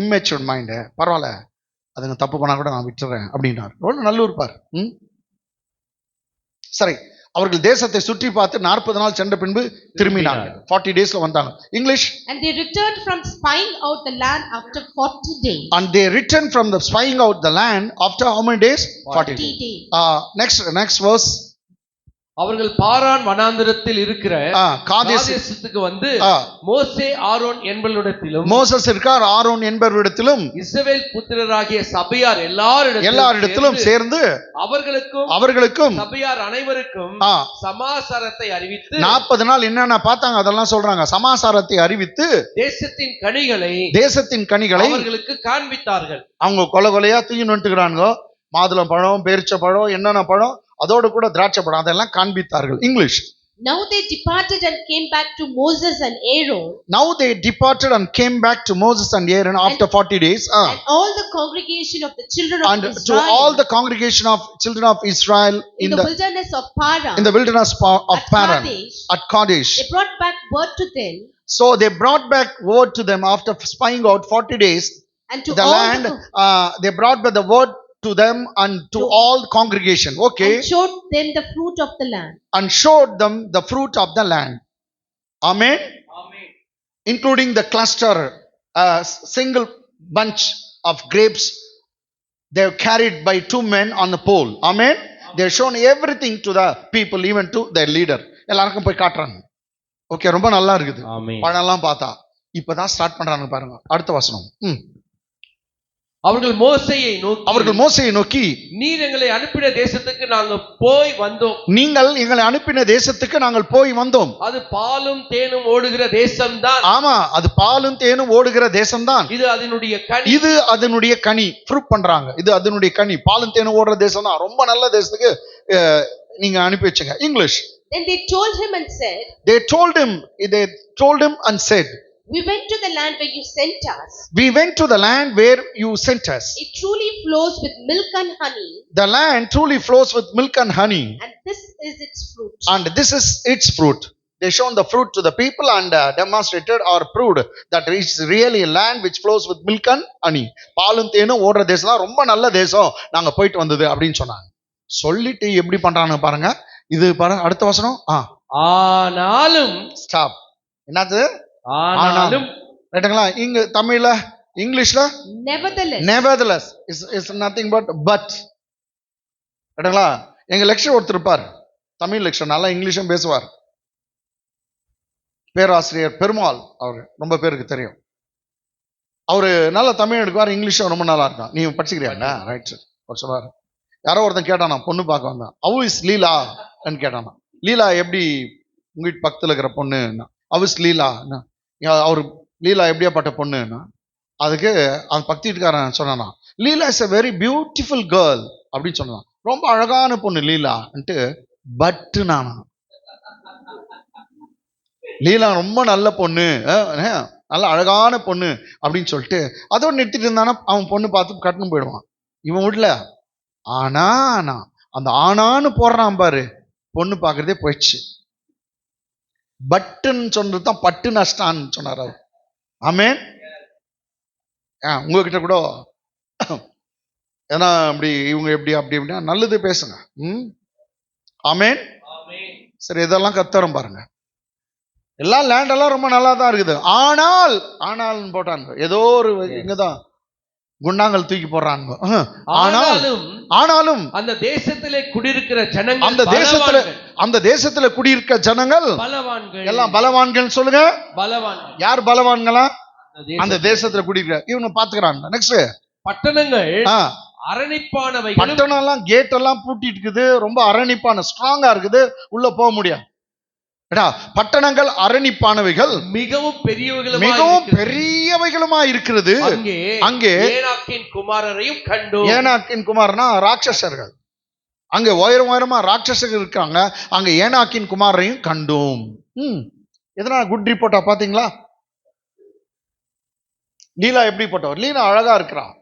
இம்மெச்சூர்ட் மைண்டு, பரவாயில்ல அதுங்க தப்பு பண்ணா கூட நான் விட்டுறேன் அப்படின்னாரு. எவ்வளவு நல்லூர் பார். சரி, அவர்கள் தேசத்தை சுற்றி பார்த்து 40 நாள் சென்ற பின்பு திரும்பினாங்க. 40 daysல வந்தாங்க. English. And they returned from spying out the land after 40 days. And they returned from the spying out the land after how many days? 40 days. Next verse. அவர்கள் பாரான் வனாந்திரத்தில் இருக்கிற காதேஸ் காதேசுக்கு வந்து மோசே ஆரோன் என்பவரிடத்திலும் மோசஸ் இருக்கார், ஆரோன் என்பவரிடத்திலும் இஸ்ரவேல் புத்திரராகிய சபையார் எல்லாரிடத்திலும் சேர்ந்து அவர்களுக்கும் சபையார் அனைவருக்கும் சமாசாரத்தை அறிவித்து 40 நாள் என்னென்ன பார்த்தாங்க அதெல்லாம் சொல்றாங்க. சமாசாரத்தை அறிவித்து தேசத்தின் கனிகளை அவர்களுக்கு காண்பித்தார்கள். அவங்க கொலையா தூக்கி நட்டுக்கிறாங்க. மாதுளம் பழம், பேரிச்ச பழம், என்னென்ன பழம், அதோடு கூட திராட்சை பழம், அதெல்லாம் காண்பித்தார்கள். English. Now they departed and came back to Moses and Aaron. Now they departed and came back to Moses and Aaron after 40 days. And all the congregation of the children of and Israel. to all the congregation of children of Israel in the wilderness of Paran. In the wilderness of Paran. At Kadesh. They brought back word to them. So they brought back word to them after spying out 40 days. And to the all land, they brought back the word to them and to all the congregation. Okay. And showed them the fruit of the land. And showed them the fruit of the land. Amen. Amen. Including the cluster, single bunch of grapes they were carried by 2 men on the pole. Amen. They have shown everything to the people, even to their leader. எல்லாருக்கும் போய் காட்டுறாங்க. Okay, ரொம்ப நல்லா இருக்குது. பழம்லாம் பார்த்தா இப்பதான் start பண்றாங்க பாருங்க. அடுத்த வசனம். அவர்கள் மோசேயை நோக்கி நீர் எங்களை அனுப்பின தேசத்துக்கு நாங்கள் போய் வந்தோம். நீங்கள் எங்களை அனுப்பின தேசத்துக்கு நாங்கள் போய் வந்தோம். அது பாலும் தேனும் ஓடுகிற தேசம்தான். ஆமா, அது பாலும் தேனும் ஓடுகிற தேசம்தான். இது அதனுடைய கனி. ஃப்ரூட் பண்றாங்க. இது அதனுடைய கனி. பாலும் தேனும் ஓடுற தேசம் தான். ரொம்ப நல்ல தேசத்துக்கு நீங்க அனுப்பி வச்சுங்க. English. Then they told him and said. They told him and said. We went to the land where you sent us. We went to the land where you sent us. It truly flows with milk and honey. The land truly flows with milk and honey. And this is its fruit. And this is its fruit. They shown the fruit to the people and demonstrated or proved that it is really a land which flows with milk and honey. பாலும் தேனும் ஓடுற தேசம் தான். ரொம்ப நல்ல தேசம், நாங்க போயிட்டு வந்தது அப்படின்னு சொன்னாங்க. சொல்லிட்டு எப்படி பண்றாங்க பாருங்க. இது பாருங்க அடுத்த வசனம். ஆனாலும் ஸ்டாப். என்னது? ஆனாலும். ரைட்டுங்களா? இங்க தமிழ்ல, இங்கிலீஷ்ல nevertheless is nothing but. ரைட்டுங்களா? எங்க லெக்சர் ஒருத்தர் இருப்பார், தமிழ் லெக்சர், நல்லா இங்கிலீஷும் பேசுவார். பேராசிரியர் பெருமாள், அவர் ரொம்ப பேருக்கு தெரியும். அவரு நல்லா தமிழ் எடுக்குவார், இங்கிலீஷும் ரொம்ப நல்லா இருக்கும். நீ படிச்சுக்கிறியா? ரைட். ஒரு சொல்லுவார். யாரோ ஒருத்தன் கேட்டானா, பொண்ணு பார்க்க வந்தான். ஹவ் இஸ் லீலா கேட்டானா. லீலா எப்படி உங்க வீட்டு பக்கத்துல இருக்கிற பொண்ணு? ஹவ் இஸ் லீலா? அவர் லீலா எப்படியாப்பட்ட பொண்ணுன்னா, அதுக்கு அந்த பக்கத்து வீட்டுக்காரன் சொன்னானா, லீலா is a very beautiful girl அப்படின்னு சொன்னான். ரொம்ப அழகான பொண்ணு லீலான்ட்டு. பட்டு நானா, லீலா ரொம்ப நல்ல பொண்ணு, நல்ல அழகான பொண்ணு அப்படின்னு சொல்லிட்டு அதோடு நிறுத்திட்டு இருந்தானா, அவன் பொண்ணு பார்த்து கட்டணும் போயிடுவான். இவன் வீட்டுல ஆனா அந்த ஆனான்னு போடுறான் பாரு, பொண்ணு பார்க்கறதே போயிடுச்சு. பட்டுன்னு சொன்னதுதான் பட்டு நஷ்டான்னு சொன்னார் அவர். ஆமென். உங்ககிட்ட கூட ஏன்னா அப்படி இவங்க எப்படி அப்படி அப்படின்னா நல்லது பேசுங்க. ஆமென். சரி, இதெல்லாம் கத்தரும் பாருங்க. எல்லாம் லேண்டெல்லாம் ரொம்ப நல்லா தான் இருக்குது. ஆனால்னு போட்டாங்க. ஏதோ ஒரு இங்கதான் குண்டாங்கல் தூக்கி போடுறாங்க. ஆனாலும் அந்த தேசத்திலே குடியிருக்கிற ஜனங்கள், அந்த தேசத்துல குடியிருக்க ஜனங்கள் பலவான்கள். எல்லாம் பலவான்கள் சொல்லுங்க. பலவான்கள். யார் பலவான்களா? அந்த தேசத்துல குடியிருக்க இவங்க பாத்துக்கிறாங்க. நெக்ஸ்ட், பட்டணங்கள் அரணிப்பானவைகள். பட்டணம் எல்லாம் கேட் எல்லாம் பூட்டிட்டு இருக்குது, ரொம்ப அரணிப்பான ஸ்ட்ராங்கா இருக்குது, உள்ள போக முடியாது. பட்டணங்கள் அரணிப்பானவைகள், மிகவும் பெரியவைகளுமா இருக்கிறது. அங்கே ஏனாக்கின் குமாரரையும் கண்டோம். ஏனாக்கின் குமாரனா ராட்சசர்கள். அங்க உயரமா ராட்சசர்கள் இருக்காங்க. அங்க ஏனாக்கின் குமாரையும் கண்டோம். எதனா குட் ரிப்போர்ட்டா பாத்தீங்களா? லீலா எப்படி போட்டவர்? லீலா அழகா இருக்கிறான்.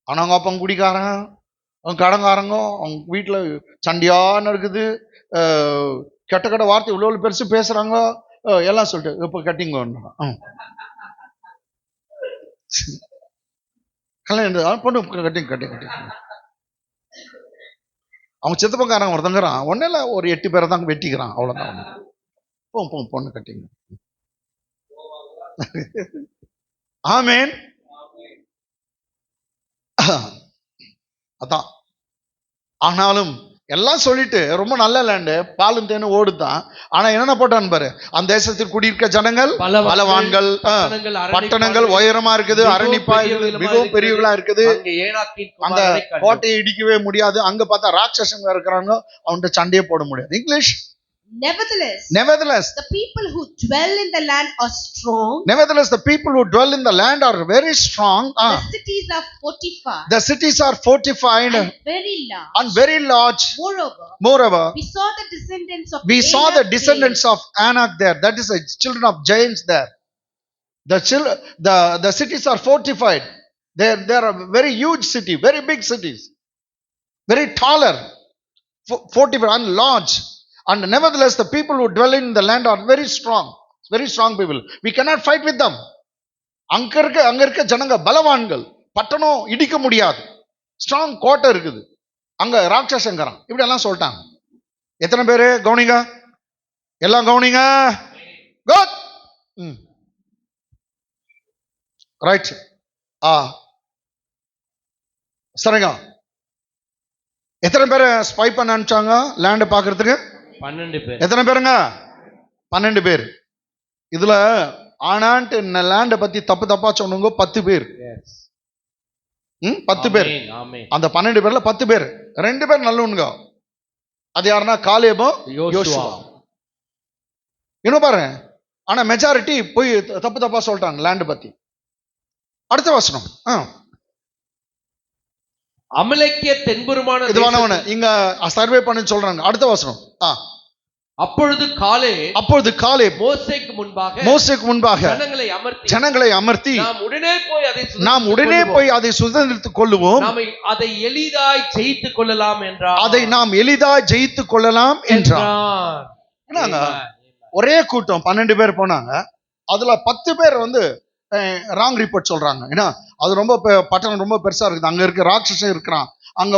ஆனா அவங்க அப்பா குடிக்காரன், அவங்க கடங்காரங்க, அவங்க வீட்டுல சண்டையான இருக்குது, கெட்ட வார்த்தை இவ்வளவு பெருசு பேசுறாங்க எல்லாம் சொல்லிட்டு இப்ப கட்டிங்க கல்யாணம் பொண்ணு கட்டிங்க. அவன் சித்தப்பங்காரன் ஒருத்தங்கிறான், ஒன்னும் ஒரு 8 பேரை தான் வெட்டிக்கிறான், அவ்வளவுதான். பொண்ணு கட்டிங்க. ஆமென். அதான். ஆனாலும் எல்லாம் சொல்லிட்டு ரொம்ப நல்ல லேண்டு, பாலும் தேனும் ஓடுதான். ஆனா என்னென்ன போட்டான் பாரு, அந்த தேசத்தில் குடியிருக்க ஜனங்கள் பலவான்கள், பட்டணங்கள் உயரமா இருக்குது, அரணிப்பா இருக்குது, மிகவும் பெரியவங்களா இருக்குது, அந்த கோட்டையை இடிக்கவே முடியாது. அங்க பார்த்தா ராட்சசங்க இருக்கிறாங்க, அவன்கிட்ட சண்டையே போட முடியாது. English Nevertheless, the people who dwell in the land are strong. Nevertheless, the people who dwell in the land are very strong. The cities are fortified. The cities are fortified and very large. Moreover, we saw the descendants of Anak there. That is the children of giants there. The cities are fortified. They are a very huge city, very big cities, very taller, fortified and large. And nevertheless, the people who dwell in the land are very strong people. We cannot fight with them. அங்க இருக்க ஜனங்க பலவான்கள், பட்டணம் இடிக்க முடியாது, strong கோட்டை இருக்குது, அங்க ராட்சசங்கரம், இப்படி எல்லாம் சொல்லிட்டாங்க. எத்தனை பேரு கவனிங்க, எல்லாம் கவனிங்க. Good, right. சரிங்க. எத்தனை பேரை ஸ்பை பண்ண அனுப்பிச்சாங்க லேண்ட் பாக்குறதுக்கு? 12 பேர். எத்தனை பேருங்க? 12 பேர். இதுல ஆனான்ட்டு லேண்ட பத்தி தப்பா சொன்னவங்க 10 பேர். 10 பேர். அந்த 12 பேர்ல 10 பேர், 2 பேர் நல்லவனுங்க. அது யாருன்னா காலேபும் யோசுவா. இன்னும் பாருங்க, ஆனா மெஜாரிட்டி போய் தப்பா சொல்லிட்டாங்க லேண்ட் பத்தி. அடுத்த வசனம். அமலேக்கிய தென்புறமான இதுவானவன இங்க சர்வே பண்ணி சொல்றாங்க. அடுத்த வசனம். அப்பொழுது காலே மோசேக்கு முன்பாக ஜனங்களை அமர்த்தி நாம் உடனே போய் அதை சுதந்திரித்துக் கொள்ளுவோம், அதை எளிதாய் ஜெயித்துக் கொள்ளலாம் என்றார். ஒரே கூட்டம் 12 பேர் போனாங்க. அதுல 10 பேர் ராங் ரிப்போர்ட் சொல்றாங்க. ஏன்னா அது ரொம்ப பட்டணம் ரொம்ப பெருசா இருக்குது, அங்க இருக்க ராட்சசன் இருக்கிறான், அங்க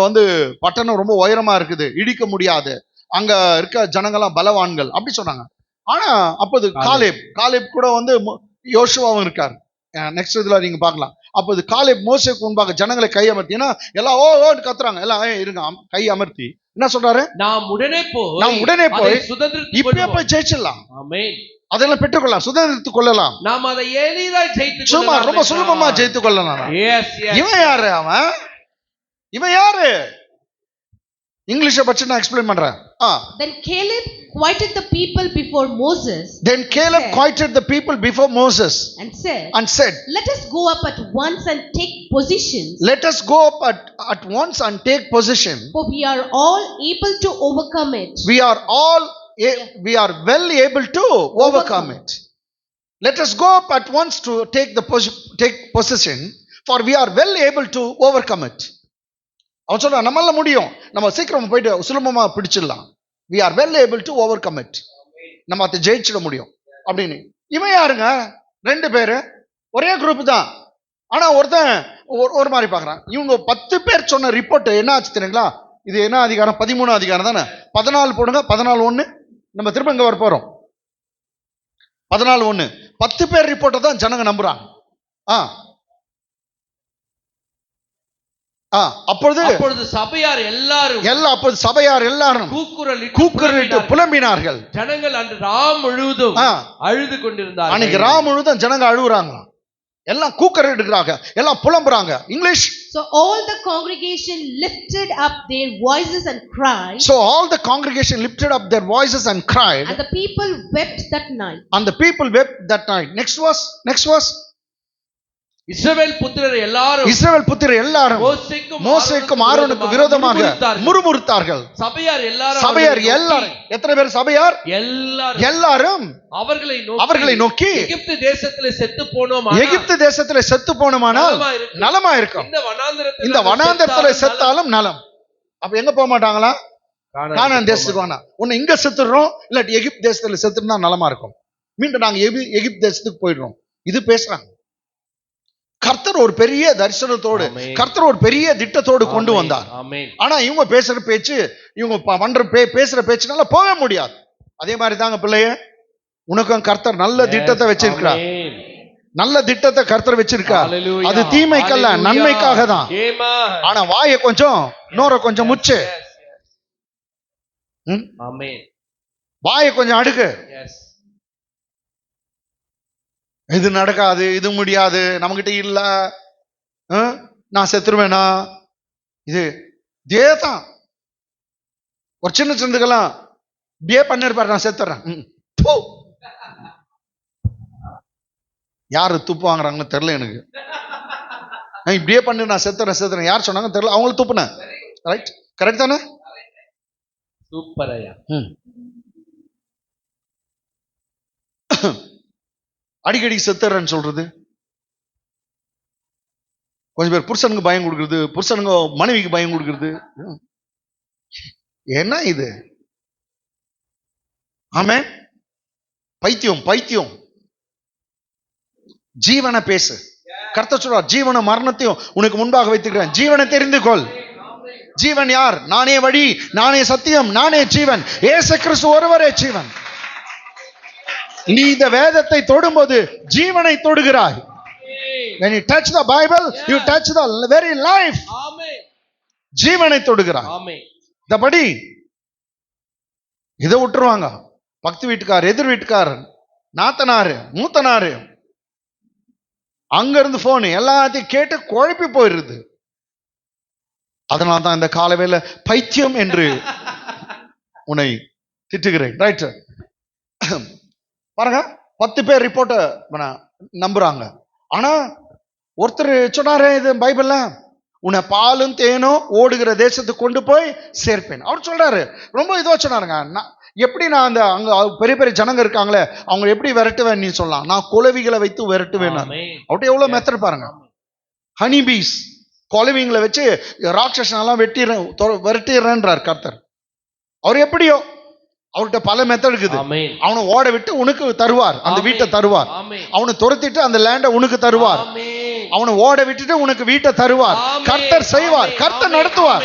பட்டணம் ரொம்ப உயரமா இருக்குது, இடிக்க முடியாது, அங்க இருக்க ஜனங்கள்லாம் பலவான்கள் அப்படி சொன்னாங்க. ஆனா அப்போது காலேப் கூட யோசுவாவும் இருக்காரு. நெக்ஸ்ட் இதுல நீங்க பார்க்கலாம். அப்போது காலேப் மோசேக்கு முன்பாக ஜனங்களை கை அமர்த்தி, ஏன்னா எல்லாம் ஓ கத்துறாங்க, எல்லாம் இருங்க, கை அமர்த்தி என்ன சொல்றாரு? நாம் உடனே போய் இப்பயே போய் ஜெயிச்சிடலாம், அதெல்லாம் பெற்றுக்கொள்ளலாம், சுதந்திரத்துக் கொள்ளலாம், நாம் அதை எளிதாய் ஜெயித்துக் கொள்ளலாம், ரொம்ப சுலபமா ஜெயித்துக் கொள்ளலாம். இவன் யாரு? இவன் யாரு? இங்கிலீஷை பற்றி நான் எக்ஸ்பிளைன் பண்றேன். Then Caleb quieted the people before Moses. Then Caleb quieted the people before Moses and said, let us go up at once and take position. Let us go up at once and take position. For we are all able to overcome it. We are well able to overcome it. Let us go up at once to take possession, for we are well able to overcome it. அவன் சொல்றான், நம்மளால முடியும், நம்ம சீக்கிரம் போயிட்டு சுலபமா பிடிச்சிடலாம். We are well able to overcome it. நம்ம அதை ஜெயிச்சிட முடியும் அப்படின்னு. இவன் யாருங்க? 2 பேரு, ஒரே குரூப் தான். ஆனா ஒருத்தன் ஒரு மாதிரி பாக்குறான். இவங்க 10 பேர் சொன்ன ரிப்போர்ட் என்ன ஆச்சு தெரியுங்களா? இது என்ன அதிகாரம்? 13 அதிகாரம் தானே. 14 போடுங்க. 14:1 நம்ம திரும்ப இங்க வர போறோம். 14:1 10 பேர் ரிப்போர்ட்டை தான் ஜனங்க நம்புறாங்க. அப்பொழுது சபையார் எல்லாரும் கூக்குரலிட்டு புலம்பினார்கள். ஜனங்கள் அன்று ராம் முழுவதும் அழுது கொண்டிருந்தார்கள். அன்னைக்கு ராம் முழுவதும் ஜனங்க அழுகுறாங்க, எல்லாம் கூக்குரலிடுறாங்க, எல்லாம் புலம்புறாங்க. English. So all the congregation lifted up their voices and cried. So all the congregation lifted up their voices and cried. And the people wept that night. And the people wept that night. Next verse. இஸ்ரவேல் புத்திரர் எல்லாரும் மோசேக்கும் ஆரோனுக்கும் விரோதமாக முறுமுறுத்தார்கள். சபையார் எல்லாரும் எத்தனை பேர்? சபையார் எல்லாரும் அவர்களை நோக்கி எகிப்து தேசத்திலே செத்து போனோமானால் நலமா இருக்கும், இந்த வனாந்தரத்திலே செத்தாலும் நலம். அப்ப எங்க போக மாட்டாங்களா? கானான் தேசத்துக்கு வேணா, ஒன்னு இங்க செத்துடுறோம், இல்லாட்டி எகிப்து தேசத்துல செத்துருந்தா நலமா இருக்கும், மீண்டும் நாங்க எகிப்து தேசத்துக்கு போயிடுறோம். இது பேசுறாங்க. கர்த்தர் ஒரு பெரிய தரிசனத்தோடு, கர்த்தர் ஒரு பெரிய திட்டத்தோடு கொண்டு வந்தார். ஆனா இவங்க பேசுற பேச்சு, இவங்க பேசுற பேச்சுனால போக முடியாது. அதே மாதிரி தாங்க பிள்ளைய, உனக்கும் கர்த்தர் நல்ல திட்டத்தை வச்சிருக்கிறார். நல்ல திட்டத்தை கர்த்தர் வச்சிருக்கார். அது தீமைக்கல்ல, நன்மைக்காக தான். ஆனா வாயை கொஞ்சம், நோரை கொஞ்சம் முச்சு. Amen. வாயை கொஞ்சம் அடுக்கு. Yes. இது நடக்காது, இது முடியாது, நம்மகிட்ட இல்ல, நான் செத்துருவேனா, இது இதேதான். ஒரு சின்ன சின்னதுக்கெல்லாம் இப்படியே பண்ணிருப்பாரு, நான் செத்துறேன். ப்பு. யாரு துப்பு வாங்குறாங்கன்னு தெரியல எனக்கு. நான் இப்படியே பண்ணி நான் செத்துறேன் யார் சொன்னாங்க தெரியல, அவங்களும் துப்புனேன். ரைட், கரெக்ட் தானே? சூப்பர் ஐயா. அடிக்கடி செத்துறேன்னு சொல்றது. கொஞ்சம் பேர் புருஷனுக்கு பயம் கொடுக்குறது, புருஷனுங்க மனைவிக்கு பயம் கொடுக்குறது. என்ன இது? ஆமே, பைத்தியம் பைத்தியம். ஜீவனை பேசு. கர்த்தர் சொல்றார், ஜீவன மரணத்தையும் உனக்கு முன்பாக வைத்துக்கிறேன், ஜீவனை தெரிந்து கொள். ஜீவன் யார்? நானே வழி, நானே சத்தியம், நானே ஜீவன். இயேசு கிறிஸ்து ஒருவரே ஜீவன். நீ இந்த வேதத்தை தொடும்போது ஜீவனை தொடுகிறாய். When you touch the Bible, you touch the very life. Amen. ஜீவனை தொடுகிறாய். Amen. இதபடி இதை விட்டுருவாங்க. பக்தி வீட்டுக்கார், எதிர் வீட்டுக்கார், நாத்தனாரு, மூத்தனாரு, அங்க இருந்து போன் எல்லாத்தையும் கேட்டு குழப்பி போயிருது. அதனால தான் இந்த காலவேள பைத்தியம் என்று உன்னை திட்டுகிறேன். ரைட், பாருங்க, 10 பேர் ரிப்போர்ட்டை நம்புறாங்க. ஆனா ஒருத்தர் சொன்னாரே, இது பைபிள்ல, உன்னை பாலும் தேனும் ஓடுகிற தேசத்துக்கு கொண்டு போய் சேர்ப்பேன். அவர் சொல்றாரு, ரொம்ப இதுவா சொன்னாருங்க. எப்படி நான் அந்த அங்க பெரிய பெரிய ஜனங்க இருக்காங்களே, அவங்க எப்படி விரட்டுவேன் நீ சொல்லலாம். நான் குளவிகளை வைத்து விரட்டுவேன். அவர்கிட்ட எவ்வளவு மெத்தட் பாருங்க. ஹனி பீஸ், குளவிங்களை வச்சு ராட்சசனெல்லாம் விரட்டிடுறேன்றார் கர்த்தர். அவர் எப்படியோ, அவர்கிட்ட பல மெத்தட் இருக்குது. அவனை ஓட விட்டு உனக்கு தருவார், அந்த வீட்டை தருவார். அவனை துரத்திட்டு அந்த லேண்டை உனக்கு தருவார். அவனை ஓட விட்டுட்டு உனக்கு வீட்டை தருவார். கர்த்தர் செய்வார், கர்த்தர் நடத்துவார்,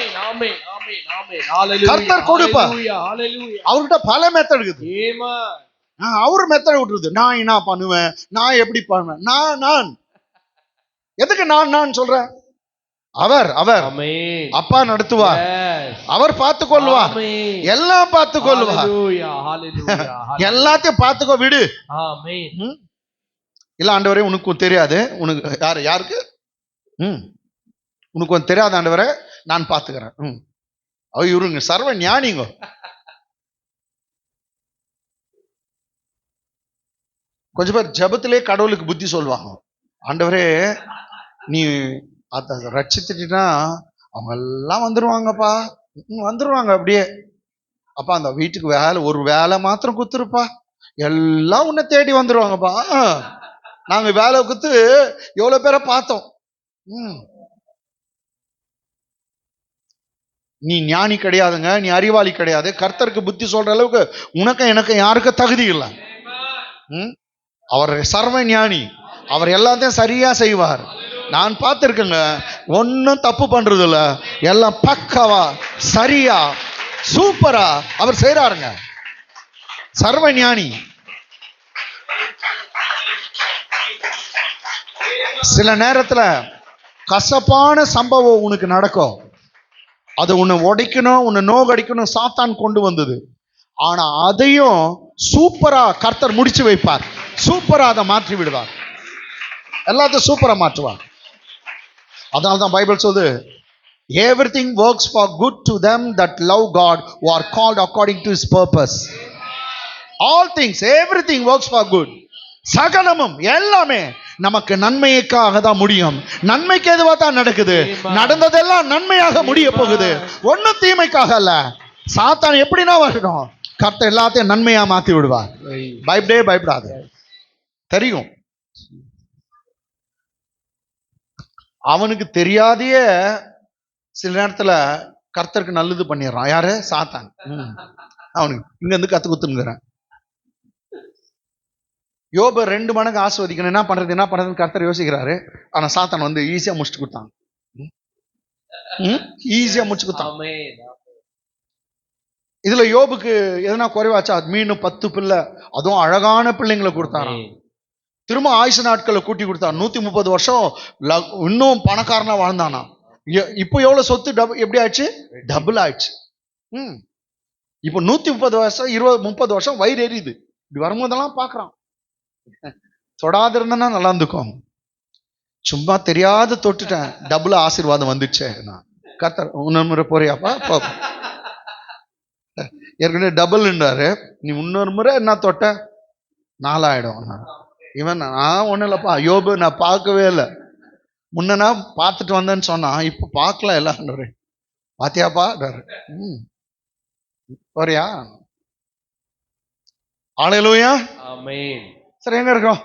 கர்த்தர் கொடுப்பார். அவர்கிட்ட பல மெத்தட் இருக்குது. அவரு மெத்தட் விட்டுருது. நான் என்ன பண்ணுவேன், நான் எப்படி பண்ணுவேன், நான் எதுக்கு நான் சொல்றேன்? அவர் அப்பா நடத்துவார், அவர் பார்த்து கொள்வார், எல்லாம் பார்த்து கொள்வார். எல்லாத்தையும் பார்த்துக்கோ, விடு. இல்ல ஆண்டவரே, உனக்கு தெரியாது, உனக்கு யாருக்கு உனக்கு தெரியாத ஆண்டவரே, நான் பார்த்துக்கிறேன். இவருங்க சர்வ ஞானிங்க. கொஞ்சம் பேர் ஜபத்திலே கடவுளுக்கு புத்தி சொல்லுவாங்க. ஆண்டவரே, நீ அதை ரட்சித்துட்டா அவங்க எல்லாம் வந்துருவாங்கப்பா, வந்துருவாங்க அப்படியே. அப்பா அந்த வீட்டுக்கு ஒரு வேலை மாத்திரம் குத்துருப்பா, எல்லாம் உன்னை தேடி வந்துருவாங்கப்பா. நாங்க வேலை குத்து எவ்வளவு பேரை பார்த்தோம். நீ ஞானி கிடையாதுங்க, நீ அறிவாளி கிடையாது. கர்த்தருக்கு புத்தி சொல்ற அளவுக்கு உனக்கும் எனக்கு யாருக்கும் தகுதி இல்லை. அவர் சர்வ ஞானி, அவர் எல்லாத்தையும் சரியா செய்வார். நான் பார்த்திருக்கேங்க, ஒன்னும் தப்பு பண்றது இல்ல, எல்லாம் பக்கவா சரியா சூப்பரா அவர் செய்யறாருங்க. சர்வ ஞானி. சில நேரத்துல கசப்பான சம்பவம் உனக்கு நடக்கும், அது உன்னை உடைக்கணும், உன்னை நோகடிக்கணும் சாத்தான் கொண்டு வந்தது. ஆனா அதையும் சூப்பரா கர்த்தர் முடிச்சு வைப்பார், சூப்பரா அதை மாற்றி விடுவார், எல்லாத்தையும் சூப்பரா மாற்றுவார். அதனால்தான் பைபிள் சொல்லுது, everything works for good to them that love God, who are called according to his purpose. All things, everything works for good. சகலமும் எல்லாமே நமக்கு நன்மைக்காக தான் முடியும். நன்மைக்கு எதுவா தான் நடக்குது, நடந்ததெல்லாம் நன்மையாக முடிய போகுது, ஒன்னும் தீமைக்காக அல்ல. சாத்தான் எப்படின்னா வரணும், கர்த்தர் எல்லாத்தையும் நன்மையா மாத்தி விடுவார். பயப்படாது, தெரியும். அவனுக்கு தெரியாதையே சில நேரத்துல கர்த்தருக்கு நல்லது பண்ணிடுறான். யாரு? சாத்தான். அவனுக்கு இங்க இருந்து கத்து குத்துங்கிறான். யோப 2 மடங்கு ஆஸ்வதிக்கணும், என்ன பண்றதுன்னு கர்த்தர் யோசிக்கிறாரு. ஆனா சாத்தான் வந்து ஈஸியா முடிச்சு கொடுத்தான், ஈஸியா முடிச்சு கொடுத்தான். இதுல யோபுக்கு எதனா குறைவாச்சா? மீண்டும் 10 பிள்ளை, அதுவும் அழகான பிள்ளைங்களை கொடுத்தாராம். திரும்ப ஆயுசு நாட்களை கூட்டி கொடுத்தார். 130 வருஷம் இன்னும் பணக்காரனா வாழ்ந்தானா. இப்போ எவ்வளவு சொத்து எப்படி ஆயிடுச்சு? டபுள் ஆயிடுச்சு. இப்போ 130 வருஷம் 20-30 வருஷம் வயிறு எரியுது. இப்படி வரும்போதெல்லாம் பார்க்கறான். தொடாது இருந்தேன்னா நல்லா இருந்துக்கும். சும்மா தெரியாத தொட்டுட்டேன், டபுள் ஆசீர்வாதம் வந்துச்சே. நான் கர்த்தர் இன்னொரு முறை போறியாப்பா? போ. ஏற்கனவே டபுள்ன்றாரு, நீ இன்னொரு முறை என்ன தொட்ட 4 ஆயிடும். இவன் நான் ஒன்றும் இல்லைப்பா யோபு, நான் பார்க்கவே இல்லை. முன்னா பார்த்துட்டு வந்தேன்னு சொன்னான், இப்போ பார்க்கல எல்லாம். பாத்தியாப்பா? போறியா? ஹல்லேலூயா. ஆமென். சரி, எங்க இருக்கோம்?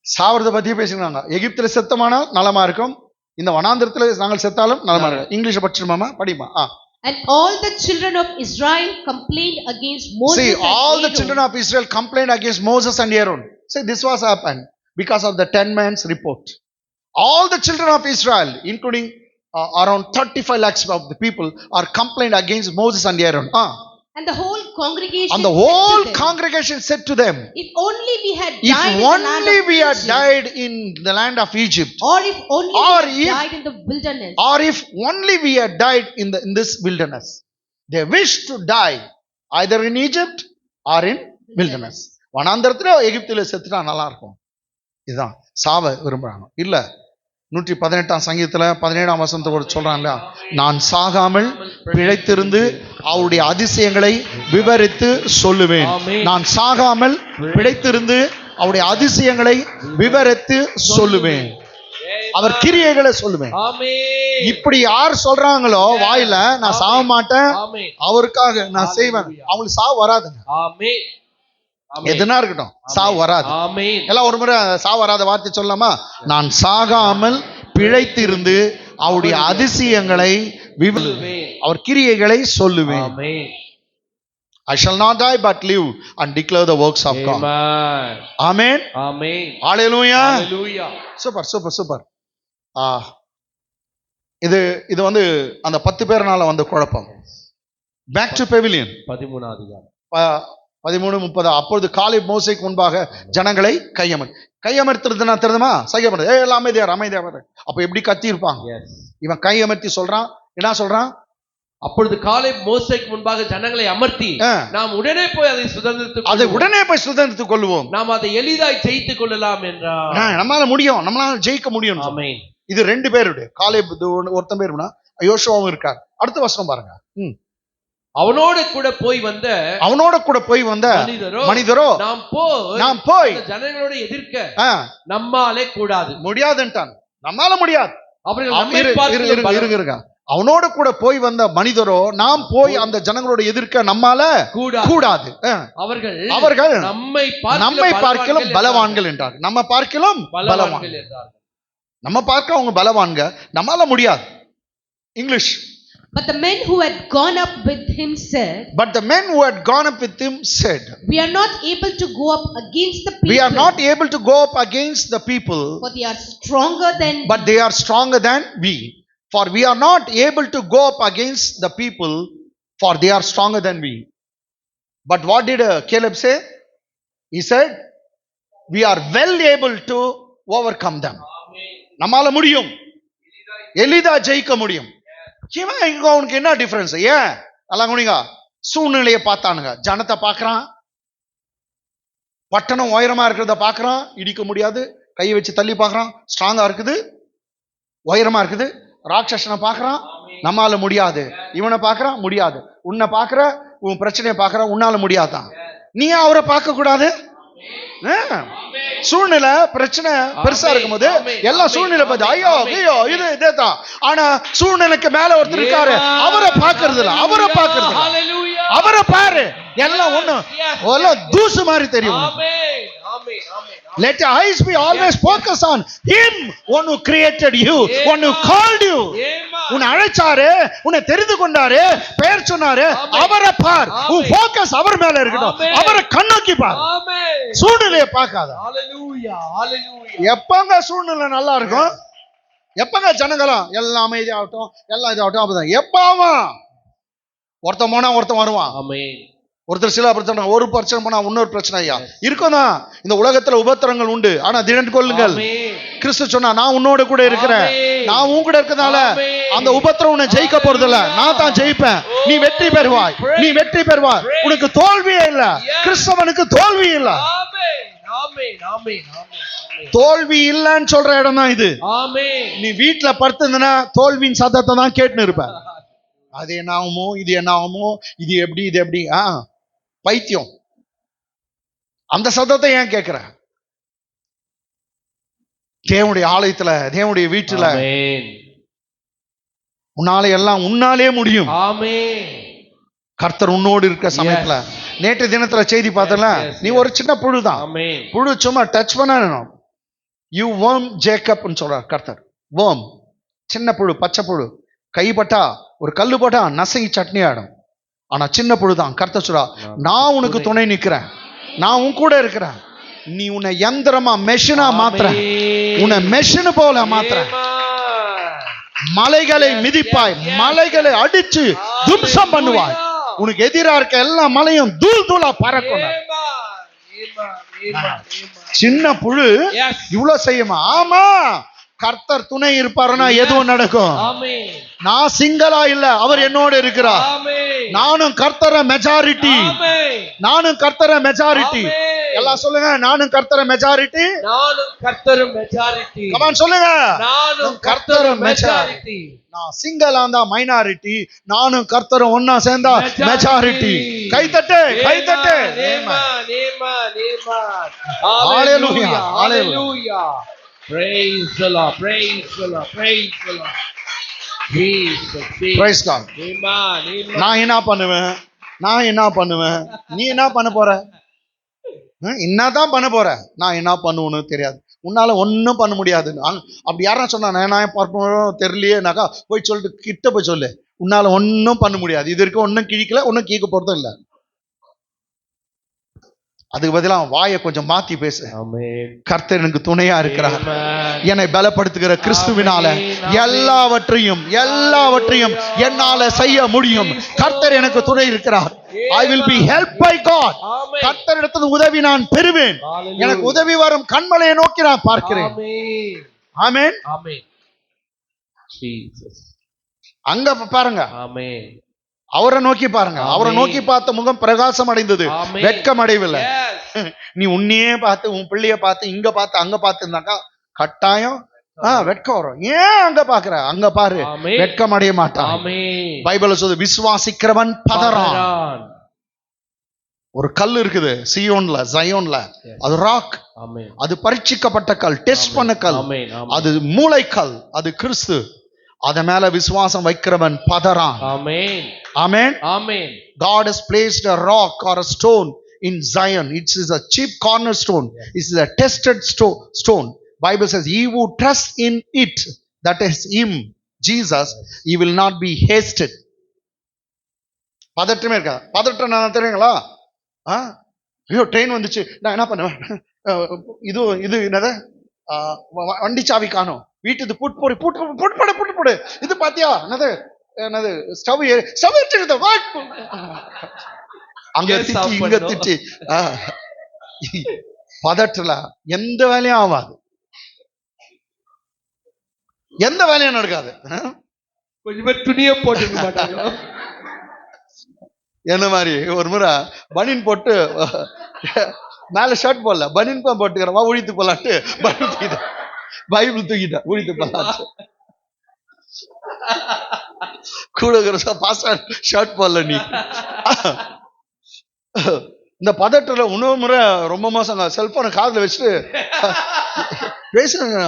சாவறதை பத்தியே பேசுகிறாங்க. எகிப்துல செத்தமானால் நலமா இருக்கும், இந்த வனாந்திரத்துல நாங்கள் செத்தாலும் நலமா இருக்கும். English படிச்சிருமாமா? படிமா. And all the children of Israel complained against Moses. See, and all the Aaron. children of Israel complained against Moses and Aaron. See, this was happened because of the 10 men's report. All the children of Israel, including around 35 lakhs of the people, are complained against Moses and Aaron. And the whole congregation. And the said to whole them, congregation said to them, if only we had if died in the land only of we had Egypt, died in the land of Egypt, or if only or we had if- died in the wilderness. or if only we had died in this wilderness. They wished to die either in Egypt or in wilderness. வனாந்தரத்துல எகிப்தில செத்துட்டா நல்லா இருக்கும். இதுதான் சாவ விரும்புறாங்க. இல்ல 118ஆம் சங்கீதத்துல 17ஆம் வசனத்தை சொல்றான்ல, நான் சாகாமல் பிழைத்திருந்து அவருடைய அதிசயங்களை விவரித்து சொல்லுவேன். நான் சாகாமல் பிழைத்திருந்து அவருடைய அதிசயங்களை விவரித்து சொல்லுவேன், அவர் கிரியைகளை சொல்லுவேன். ஆமென். இப்படி யார் சொல்றாங்களோ வாயில, நான் சாக மாட்டேன், ஆமென். அவருக்காக நான் செய்வேன், அவங்களுக்கு சாவு வராதுங்க. ஆமென். ஆமென். எதுனா இருக்கட்டும், சாவு வராது. ஆமென். எல்லாம் ஒரு முறை சாவு வராத வார்த்தை சொல்லலாமா? நான் சாகாமல் பிழைத்திருந்து அவருடைய அதிசயங்களை அவர் கிரியைகளை சொல்லுவேன். ஆமென். I shall not die but live and declare the works of God. Amen. Amen. Amen. Hallelujah. Hallelujah. Super. இது வந்து அந்த 10 பேர்னால வந்த குழப்பம். பேக் டு பெவிலியன் 13ஆம் அதிகாரம் 13:30. அப்பொழுது காலேப் மோசேக்கு முன்பாக ஜனங்களை கையமர்த்துறதுன்னா தெரியுமா? சையப்படுது, எல்லாம் அமைதியார். அப்ப எப்படி கத்தி இருப்பாங்க? Yes. இவன் கையமர்த்தி சொல்றான், என்ன சொல்றான்? அப்பொழுது காலேப் மோசேக்கு முன்பாக ஜனங்களை அமர்த்தி, நாம் உடனே போய் அதை சுதந்திரத்துக் கொள்வோம், நாம் அதை எளிதாய் ஜெயித்துக் கொள்ளலாம் என்றார். நம்மளால முடியும், நம்மளால ஜெயிக்க முடியும். ஆமென். இது 2 பேருடைய காலேப் ஒருத்தன் பேருனா யோசுவாவும் இருக்கார். அடுத்த வசனம் பாருங்க. அவனோட கூட போய் வந்த மனிதரோ நாம் போய் ஜனங்களோட எதிர்க்க நம்மாலே கூடாது, முடியாதுன்ட்டான். நம்மால முடியாது. அவர்கள் நம்மை பார்க்கிலும் இருங்க. அவனோட கூட போய் வந்த மனிதரோ நாம் போய் அந்த ஜனங்களோட எதிர்க்க நம்மால கூடாது. அவர்கள் நம்மை பார்க்கலாம் பலவான்கள் என்றார். நம்ம பார்க்கலாம் பலவான்கள் என்றார். நம்ம பார்க்க அவங்க பலவான்க, நம்மால முடியாது. English. But the men who had gone up with him said, we are not able to go up against the people. For they are stronger than we. For we are not able to go up against the people, for they are stronger than we. But what did Caleb say? He said, we are well able to overcome them. நம்மால முடியும், எளிதா ஜெயிக்க முடியும். அவனுக்கு என்ன difference? ஏன் எல்லாம் குனிங்க, சூழ்நிலையை பார்த்தானுங்க. ஜனத்தை பார்க்கறான், பட்டணம் உயரமா இருக்கிறத பார்க்கறான், இடிக்க முடியாது, கையை வச்சு தள்ளி பார்க்கறான், ஸ்ட்ராங்கா இருக்குது, உயரமா இருக்குது. ராட்சசனை பார்க்கறான், நம்மால முடியாது. இவனை பார்க்கறான், முடியாது. உன்னை பார்க்கற, உன் பிரச்சனையை பார்க்கற, உன்னால முடியாதான். நீ அவரை பார்க்க கூடாது. சூழ்நிலை பிரச்சனை பெருசா இருக்கும்போது எல்லாம் சூழ்நிலை பார்த்து ஐயோ இது இதேதான். ஆனா சூழ்நிலைக்கு மேல ஒருத்தர் இருக்காரு, அவரை பார்க்கறது இல்ல. அவரை பாரு, எல்லாம் ஒண்ணு தூசு மாதிரி தெரியும். Let your eyes be always focused on Him, one who created you, one who called you. உன்னை அழைச்சாரு, உன்னை தெரிந்து கொண்டாரு, பெயர் சொன்னாரு, அவரை பார். உன் ஃபோக்கஸ் அவர் மேல இருக்கட்டும், அவரை கண்ணோக்கி பார், சூழ்நிலையை பார்க்காத. எப்பங்க சூழ்நிலை நல்லா இருக்கும், எப்பங்க ஜனங்களும் எல்லாம் அமைதியாகட்டும், எல்லாம் இதாகட்டும், அப்பதான் எப்பாவா ஒருத்தன் போனா ஒருத்தன் வருவான். ஒருத்தர் சில பிரச்சனை, ஒரு பிரச்சனை போனா இன்னொரு பிரச்சனை ஐயா இருக்கும் தான். இந்த உலகத்துல உபத்திரங்கள் உண்டு, ஆனா திடன் கொள்ளுங்கள். கிறிஸ்து சொன்னா நான் உன்னோட கூட இருக்கிறேன், நான் உன் கூட இருக்கிறதால ஆமென். அந்த உபத்திரம் உன்னை ஜெயிக்க போறதில்ல, நான் தான் ஜெயிப்பேன். நீ வெற்றி பெறுவாய், நீ வெற்றி பெறுவாய். உனக்கு தோல்வியே இல்ல. கிறிஸ்தவனுக்கு தோல்வி இல்ல. ஆமென். ஆமென். ஆமென். ஆமென். தோல்வி இல்லன்னு சொல்ற இடம் தான் இது. ஆமென். நீ வீட்டுல படுத்திருந்தனா தோல்வியின் சத்தத்தை தான் கேட்டுன்னு இருப்ப. அது என்ன ஆகுமோ, இது என்ன ஆகுமோ, இது எப்படி, இது எப்படி, பைத்தியம். அந்த சத்தத்தை ஏன் கேட்கிற? தேவனுடைய ஆலயத்துல, தேவனுடைய வீட்டுல ஆமென். உன்னாலே எல்லாம் உன்னாலே முடியும். ஆமென். கர்த்தர் உன்னோடு இருக்க சமயத்துல. நேற்று தினத்துல செய்தி பார்த்தல, நீ ஒரு சின்ன புழு தான். ஆமென். புழு சும்மா டச் பண்ணணும். யூ worm ஜேக்கப்னு சொல்றார் கர்த்தர். worm, சின்ன புழு, பச்சை புழு. கைப்பட்டா, ஒரு கல்லு போட்டா நசங்கி சட்னி ஆயிடும். ஆனா சின்ன புழு தான். கர்த்தர் சொல்றா, நான் உனக்கு துணை நிக்கிறேன், நான் உன் கூட இருக்கிறேன். நீ உன்னை யந்திரமா, மெஷினா மாத்துற, உன்னை மெஷின் போல மாத்துற. மலைகளை மிதிப்பாய், மலைகளை அடிச்சு தும்சம் பண்ணுவாய். உனக்கு எதிரா இருக்க எல்லா மலையும் தூள் தூளா பறக்கும். சின்ன புழு Yes. இவ்வளவு செய்யுமா? ஆமா, கர்த்தர் துணை இருப்பாருன்னா எதுவும் நடக்கும். ஆமென். நான் சிங்களா இல்ல, அவர் என்னோட இருக்கிறார். ஆமென். நானும் கர்த்தர மெஜாரிட்டி, ஆமென். நானும் கர்த்தர மெஜாரிட்டி. ஆமென். எல்லாம் சொல்லுங்க, நானும் கர்த்தர மெஜாரிட்டி. நானும் கர்த்தரும் மெஜாரிட்டி. கமான் சொல்லுங்க, நானும் கர்த்தரும் மெஜாரிட்டி. நான் சிங்களா இருந்தா மைனாரிட்டி, நானும் கர்த்தரும் ஒன்னா சேர்ந்தா majority. கைத்தட்டு, கைத்தட்டு. Amen. Amen. Amen. Hallelujah. Hallelujah. Hallelujah. Praise the Lord. Praise the Lord. Praise the Lord. Jesus. Praise God. Amen. Amen. நான் என்ன பண்ணுவேன், நான் என்ன பண்ணுவேன், நீ என்ன பண்ண போற? என்னதான் பண்ண போற? நான் என்ன பண்ணுவேன்னு தெரியாது. உன்னால ஒன்னும் பண்ண முடியாது. அப்படி யாரா சொன்னா, நான் பார்ப்போம் தெரியலையேனாக்கா போய் சொல்லிட்டு கிட்ட போய் சொல்லு, உன்னால ஒன்னும் பண்ண முடியாது. இது இருக்க ஒன்னும் கிழிக்கல, ஒன்னும் கீக்க போறதும் இல்ல. அதுக்கு பதிலா வாயை கொஞ்சம் மாத்தி பேசு. ஆமென். கர்த்தர் எனக்கு துணையா இருக்கிறார், Amen. என்னை பலப்படுத்துகிற கிறிஸ்துவினால எல்லாவற்றையும் எல்லாவற்றையும் என்னால செய்ய முடியும். கர்த்தர் எனக்கு துணை இருக்கிறார். I will be helped by God. Amen. கர்த்தர் இடத்துல உதவி நான் பெறுவேன். Hallelujah. எனக்கு உதவி வரும் கண்மலையை நோக்கி நான் பார்க்கிறேன். Amen. ஆமென். Amen. Jesus. அங்க பாருங்க, Amen. அவரை நோக்கி பாருங்க. அவரை Amen. நோக்கி பார்த்த முகம் பிரகாசம் அடைந்தது, Amen. வெட்கம் அடையவில்லை. Yes. நீ உன்னையே பார்த்து, உன் பிள்ளைய பார்த்து, இங்க பார்த்து, அங்க பார்த்து இருந்தாக்கா கட்டாயம் வெட்கம் வரும். ஏன் அங்க பாக்குற? அங்க பாரு, Amen. வெட்கம் அடைய மாட்டான். Amen. பைபிள் சொல்லுது, விசுவாசிக்கிறவன் பதறான். பதறான். ஒரு கல் இருக்குது சியோன்ல, ஜயோன்ல. அது ராக். Amen. அது பரீட்சிக்கப்பட்ட கல், டெஸ்ட் பண்ண கல். Amen. Amen. அது மூளைக்கல், அது கிறிஸ்து. அத மேல விசுவாசம் வைக்கிறவன் பதறான். Amen. Amen. Amen. God has placed a rock or a stone in Zion. It is a chief cornerstone. It is a tested stone. Bible says, he who trusts in it, that is him, Jesus, he will not be hasted. பதற்றமே இருக்கா? பதற்றம் நான் தெரியுங்களா? ஐயோ train வந்துச்சு, நான் என்ன பண்ணுவேன்? இது என்னது, வண்டி சாவி காணும், வீட்டுக்கு பூட்டு போடு. இது பாத்தியா என்னது ஸ்டவ் வச்சிருந்த அங்க திட்டி இங்க திட்டி. பதற்றல எந்த வேலையும் ஆகாது, எந்த வேலையும் நடக்காது. கொஞ்சம் பேர் துணியை போட்டுக்க மாட்டாங்க. என்ன மாதிரி ஒரு முறை பனின் போட்டு மேல ஷர்ட் போடல, பனின் தான் போட்டுக்கிறவா ஒழித்து போலான்ட்டு பைபிள் தூக்கிட்டேன், ஒழித்து போலான்ட்டு. கூட பாஸ்டர் ஷர்ட் போடல நீ. இந்த பதற்றல இன்னொரு முறை ரொம்ப மோசங்க, செல்போனை காதுல வச்சுட்டு பேசுறாங்க.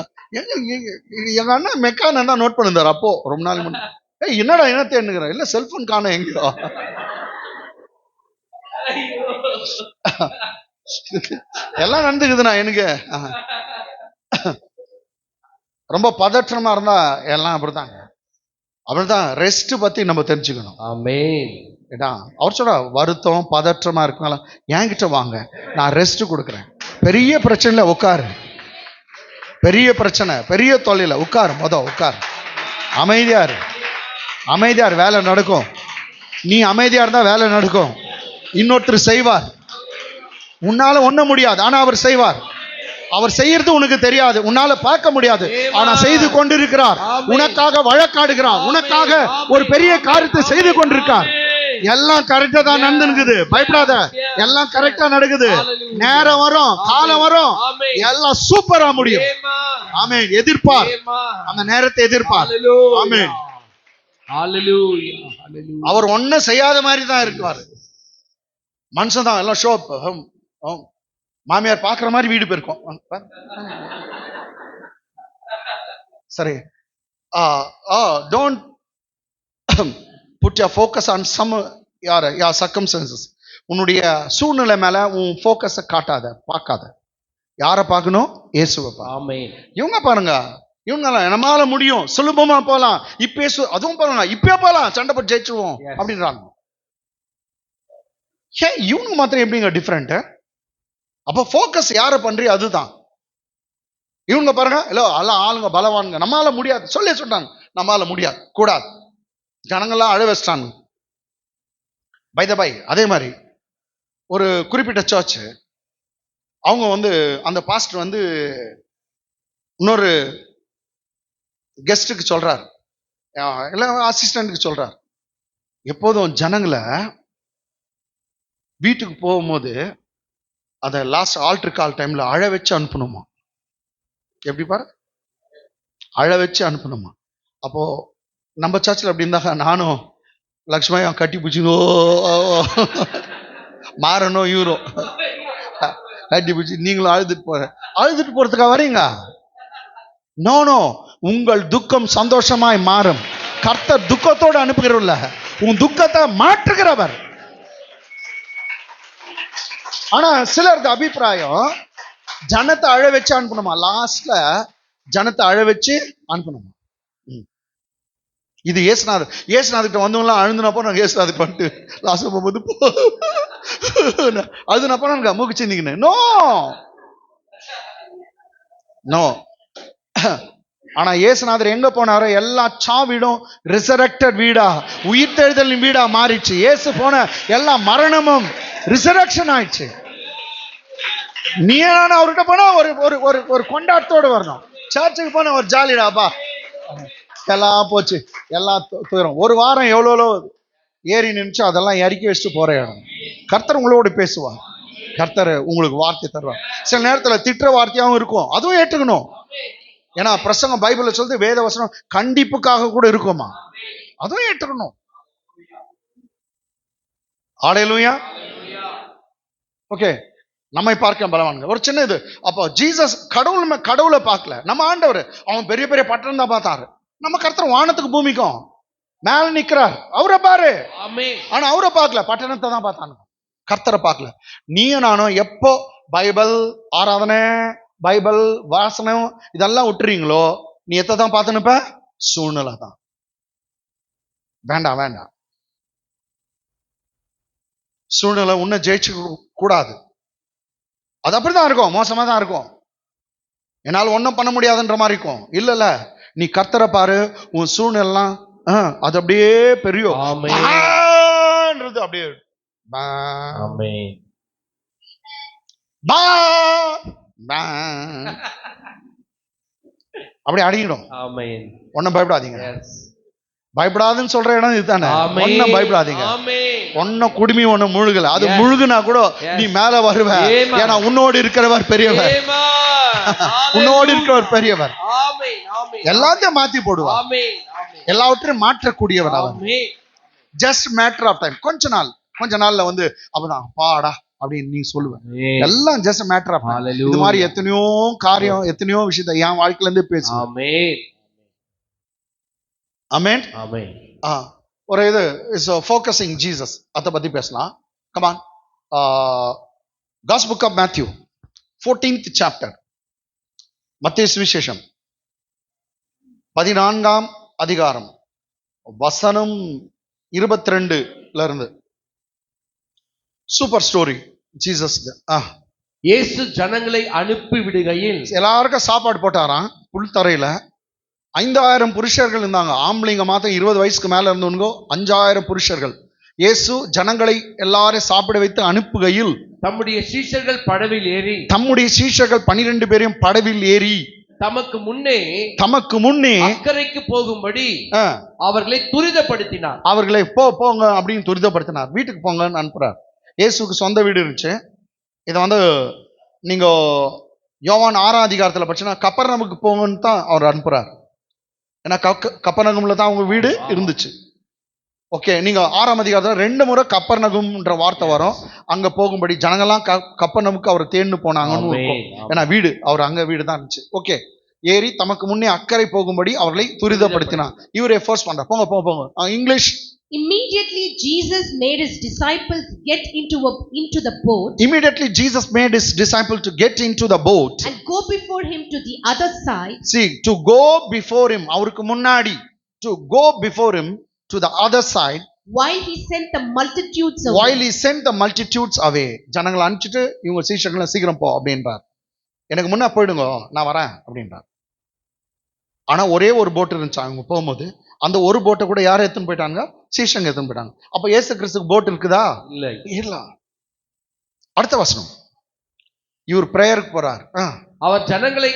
எங்க அண்ணா மெக்கான தான் நோட் பண்ணிருந்தாரு அப்போ ரொம்ப நாள் முன்னாடி. என்னடா என்ன தேடுங்கிறேன், இல்ல செல்போன் காண எங்கோ. எல்லாம் நடந்துக்குதுண்ணா எனக்கு. ரொம்ப பதற்றமா இருந்தா எல்லாம் அப்படித்தாங்க. அப்படிதான் ரெஸ்ட் பத்தி நம்ம தெரிஞ்சுக்கணும். ஆமென். ஏடா அவர் சொல்ற, வருத்தம் பதற்றமா இருக்கனால என்கிட்ட வாங்க, நான் ரெஸ்ட் கொடுக்குறேன். பெரிய பிரச்சனைல உட்காரு, பெரிய பிரச்சனை பெரிய தொல்லையில உட்காரு, உட்காரு, அமைதியாரு, அமைதியார், வேலை நடக்கும். நீ அமைதியா இருந்தா வேலை நடக்கும். இன்னொருத்தர் செய்வார், உன்னால ஒண்ண முடியாது, ஆனா அவர் செய்வார். அவர் செய்யறது உனக்கு தெரியாது, உன்னால பார்க்க முடியாது. ஆனா செய்து கொண்டிருக்கிறார். உனக்காக வழக்காடுகிறார். உனக்காக ஒரு பெரிய காரியத்தை செய்து கொண்டிருக்கார். எல்லாம் கரெக்டா தான் நடந்துக்குது. பயப்படாத, எல்லாம் கரெக்டா நடக்குது. நேரம் வரும், காலம் வரும், எல்லாம் சூப்பரா முடியும். ஆமென். எதிர்பார், அந்த நேரத்தை எதிர்பார். ஆமென். அவர் ஒன்னும் செய்யாத மாதிரி தான் இருக்குவாரு. மனுஷன் தான் எல்லாம் ஷோ. மாமியார் பாக்குற மாதிரி வீடு போயிருக்கோம். சரி, don't put your focus on some circumstances. உன்னுடைய சூழ்நிலை மேல உன் ஃபோக்கஸை காட்டாத, பார்க்காத. யாரை பார்க்கணும்? இயேசுவை பார்க்கணும். இவங்க பாருங்க, இவங்க நம்மளால முடியும், சுலபமா போலாம், இப்பே அதுவும் பாருங்க, இப்பே போலாம், சண்டை போட்டு ஜெயிச்சுவோம் அப்படின்றாங்க. இவங்க மாத்திரம் எப்படிங்க டிஃபரெண்ட்? அப்ப ஃபோக்கஸ் யாரை பண்றீ அதுதான். இவங்க பாருங்க, இல்ல எல்லாம் ஆளுங்க பலவானுங்க, நம்மளால முடியாது சொல்லி சொல்றாங்க. நம்மளால முடியாது, கூடாது. ஜனங்கள்லாம் அழ வச்சிட்டாங்க. பை த பை, அதே மாதிரி ஒரு குறிப்பிட்ட சர்ச், அவங்க வந்து அந்த பாஸ்டர் வந்து இன்னொரு கெஸ்ட்டுக்கு சொல்றார், இல்லை அசிஸ்டண்ட்டுக்கு சொல்றார், எப்போதும் ஜனங்களை வீட்டுக்கு போகும்போது அதை லாஸ்ட் ஆல்டர் கால் டைம்ல அழ வச்சு அனுப்பணுமா. எப்படி பாரு, அழ வச்சு அனுப்பணுமா. அப்போ நம்ம சர்ச்சில் அப்படி இருந்தாங்க, நானும் லக்ஷ்மி கட்டி பிடிச்சினோ மாறணும், இவரோ கட்டி பிடிச்சி நீங்களும் அழுதுட்டு போறதுக்காக வரீங்க. நோ நோ, உங்கள் துக்கம் சந்தோஷமாய் மாறும். கர்த்தர் துக்கத்தோடு அனுப்புகிறவர்ல, உன் துக்கத்தை மாற்றுகிறவர். ஆனா சிலருக்கு அபிப்பிராயம் ஜனத்தை அழ வச்சு அனுப்பணுமா, லாஸ்ட்ல ஜனத்தை அழ வச்சு அனுப்பணுமா. இது ஏசுநாதர்கிட்ட வந்தவங்களாம் அழுதுனப்போ நாங்கள் ஏசுநாதர் பண்ணிட்டு லாஸ்ட் போகும்போது அழுதுனப்போ நாங்கள் மூக்கு சிந்திக்கினேன். No no. ஆனா ஏசுநாதர் எங்க போனாரோ எல்லா சாவீடும் ரிசரக்டட் வீடா, உயிர்த்தெழுதலின் வீடா மாறிடுச்சு. ஏசு போன எல்லா மரணமும் ரிசரக்ஷன் ஆயிடுச்சு. நீ அவர்கிட்ட போனா ஒரு கொண்டாட்டத்தோடு வரணும். சர்ச்சுக்கு போன ஒரு ஜாலிடாப்பா, எல்லாம் போச்சு, எல்லாம் துயரம். ஒரு வாரம் எவ்வளோ ஏறி நினைச்சு அதெல்லாம் இறக்கி வச்சுட்டு போற இடம். கர்த்தர் உங்களோட பேசுவார், கர்த்தர் உங்களுக்கு வார்த்தை தருவார். சில நேரத்தில் திட்டுற வார்த்தையாகவும் இருக்கும், அதுவும் ஏற்றுக்கணும். ஏன்னா பிரசங்கம் பைபிள்ல சொல்லுது, வேத வசனம் கண்டிப்புக்காக கூட இருக்குமா, அதுவும் ஏற்றுக்கணும். ஹல்லேலூயா. ஓகே, நம்மை பார்க்க பலவான்கள். ஒரு சின்ன இது. அப்போ ஜீசஸ் கடவுளை பார்க்கல, நம்ம ஆண்டவர் அவன் பெரிய பெரிய பட்டணம் தான் பார்த்தாரு. நம்ம கர்த்தர் வானத்துக்கு பூமிக்கும் மேல நிக்கிறார், அவரை பாரு. ஆனா அவரை பார்க்கல, பட்டணத்தை தான் பார்த்தாங்க, கர்த்தரை பார்க்கல. நீயும் நானும் எப்போ பைபிள் ஆராதனை, பைபிள் வாசனம் இதெல்லாம் விட்டுறீங்களோ, நீ எதை தான் பார்த்துனுப்ப? சூழ்நிலை தான். வேண்டாம் வேண்டாம், சூழ்நிலை உன்னை ஜெயிச்சு கூடாது. அது அப்படிதான் இருக்கும், மோசமா தான் இருக்கும். என்னால் ஒன்றும் பண்ண முடியாதுன்ற மாதிரி இருக்கும். இல்ல, நீ கர்த்தரை பாரு, உன் சூழ்நிலாம் அது அப்படியே பெரிய அப்படியே அப்படி அடிக்கிடும். ஒன்னும் பயப்படாதீங்க. பயப்படாதுன்னு சொல்ற இடம் இதுதானே. ஒன்னும் பயப்படாதீங்க. ஒன்னும் குடுமி ஒண்ணு முழுகல, அது முழுகுனா கூட நீ மேல வருவ. ஏன்னா உன்னோடு இருக்கிறவர் பெரியவர், உன்னோடு இருக்கிறவர் பெரியவர். எல்லாத்தையும் மாத்தி போடுவார், எல்லாவற்றையும் மாற்றக்கூடியவர் அவர். Just matter of time. கொஞ்ச நாள்ல வந்து அப்பதான் பாடா அப்படின்னு நீ சொல்லுவேன். எல்லாம் ஜஸ்ட் மேட்டர் ஆஃப் டைம். இது மாதிரி எத்தனையோ காரியம், எத்தனையோ விஷயத்தை என் வாழ்க்கையில இருந்து பேசுவேன். ஆமென். ஒரு இது இஸ் ஃபோக்கஸிங் ஜீசஸ், அதை பத்தி பேசலாம். Come on. Gospel book of Matthew 14th chapter. மத்தேயு சுவிசேஷம் 14ஆம் அதிகாரம் வசனம் 22ல இருந்து. Super story. ஜீசஸ் இயேசு ஜனங்களை அனுப்பி விடுகையில் எல்லாருக்கும் சாப்பாடு போட்டாராம் புல் தரையில. 5000 புருஷர்கள் இருந்தாங்க. ஆம்பளைங்க மாத்திரம் 20 வயசுக்கு மேல இருந்தவங்க 5000 புருஷர்கள். இயேசு ஜனங்களை எல்லாரையும் சாப்பிட வைத்து அனுப்புகையில் தம்முடைய சீஷர்கள் படவில் ஏறி தம்முடைய சீஷர்கள் 12 பேரையும் படவில் ஏறி தமக்கு முன்னே அக்கறைக்கு போகும்படி ஆ, அவர்களை துரிதப்படுத்தினார். அவர்களை போங்க அப்படின்னு துரிதப்படுத்தினார். வீட்டுக்கு போங்கன்னு அனுப்புறார். இயேசுக்கு சொந்த வீடு இருந்துச்சு. இதை வந்து நீங்க யோவான் 6ஆம் அதிகாரத்துல படிச்சீங்கன்னா கப்பர்நகமுக்கு போங்கன்னு தான் அவர் அனுப்புறார். ஏன்னா கப்பர்நகம்ல தான் அவங்க வீடு இருந்துச்சு. ஓகே, நீங்க 6ஆம் அதிகாரத்துல 2 முறை கப்பர்நகம்ன்ற வார்த்தை வரும். அங்க போகும்படி ஜனங்கள்லாம் கப்பர்நகமுக்கு அவர் தேடின்னு போனாங்கன்னு இருக்கும். ஏன்னா வீடு அவர் அங்க வீடு தான் இருந்துச்சு. ஓகே, ஏறி தமக்கு முன்னே அக்கறை போகும்படி அவர்களை துரிதப்படுத்தினார். இவர் எஃபோர்ஸ் பண்றார், போங்க போங்க போங்க. English. Immediately Jesus made his disciples get into the boat. Immediately Jesus made his disciple to get into the boat And go before him to the other side. see to go before him, அவருக்கு முன்னாடி, to go before him to the other side While he sent the multitudes away. while he sent the multitudes away. ஜனங்களை அனுப்பிச்சிட்டு இவங்க சீஷர்களை சீக்கிரம் போ அப்படின்றார். எனக்கு முன்னா போயிடுங்க, நான் வரேன் அப்படின்றார். ஆனா ஒரே ஒரு போட் இருந்துச்சு அவங்க போகும்போது. அந்த ஒரு போட்டை கூட யாரை எடுத்துன்னு போயிட்டாங்க? சீஷங்க எடுத்துன்னு போயிட்டாங்க. அப்ப இயேசு கிறிஸ்துக்கு போட் இருக்குதா? இல்ல. அடுத்த வசனம், இவர் பிரேயருக்கு போறார். அவர் ஜனங்களை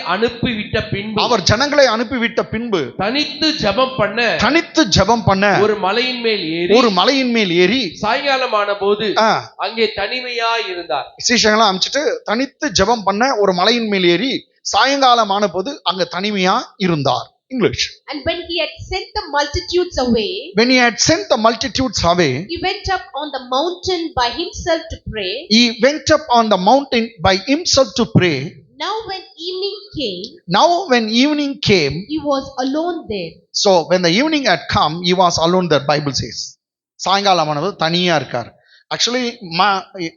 அனுப்பிவிட்ட பின்பு தனித்து ஜெபம் பண்ண ஒரு மலையின் மேல் ஏறி சாயங்காலமான போது அங்கே தனிமையாய் இருந்தார். சீஷங்களை அனுப்பிச்சிட்டு தனித்து ஜெபம் பண்ண ஒரு மலையின் மேல் ஏறி சாயங்காலமான போது அங்க தனிமையா இருந்தார். English. And when he had sent the multitudes away, he went up on the mountain by himself to pray. Now when evening came, he was alone there. So when the evening had come, he was alone there, Bible says. சாயங்காலமானது தனியா இருக்கார். Actually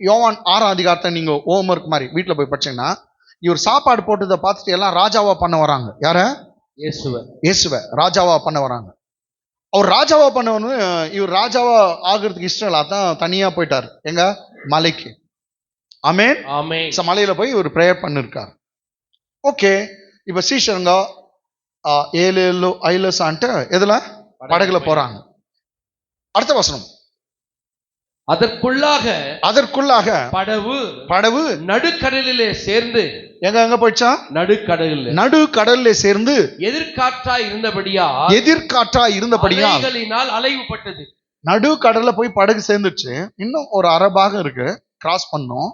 யோவான் 6ஆம் அதிகாரத்தை நீங்க homework மாதிரி வீட்டுல போய் படிச்சீங்கன்னா, இவர் சாப்பாடு போட்டதை பார்த்துட்டு எல்லாம் ராஜாவா பண்ண வராங்க. யார? இயேசுவை ராஜாவா பண்ண வராங்க. அவர் ராஜாவா பண்ணவனு இவர் ராஜாவா ஆகிறதுக்கு இஷ்டம் இல்ல, அதான் தனியா போயிட்டார். எங்க? மலைக்கு. ஆமென். மலையில போய் இவர் பிரேயர் பண்ணிருக்கார். ஓகே, இப்ப சீஷருங்க 7 ஐலசான்ட்டு எதுல? படகுல போறாங்க. அடுத்த வசனம், அதற்குள்ளாக படவு நடுக்கடலிலே சேர்ந்து. எங்க போயிடுச்சா? நடுக்கடலிலே சேர்ந்து எதிர்காற்றா இருந்தபடியா அலைகளினால் அலைவுபட்டது. நடுக்கடல்ல போய் படகு சேர்ந்துச்சு. இன்னும் ஒரு அரை பாகம் இருக்கு, கிராஸ் பண்ணோம்.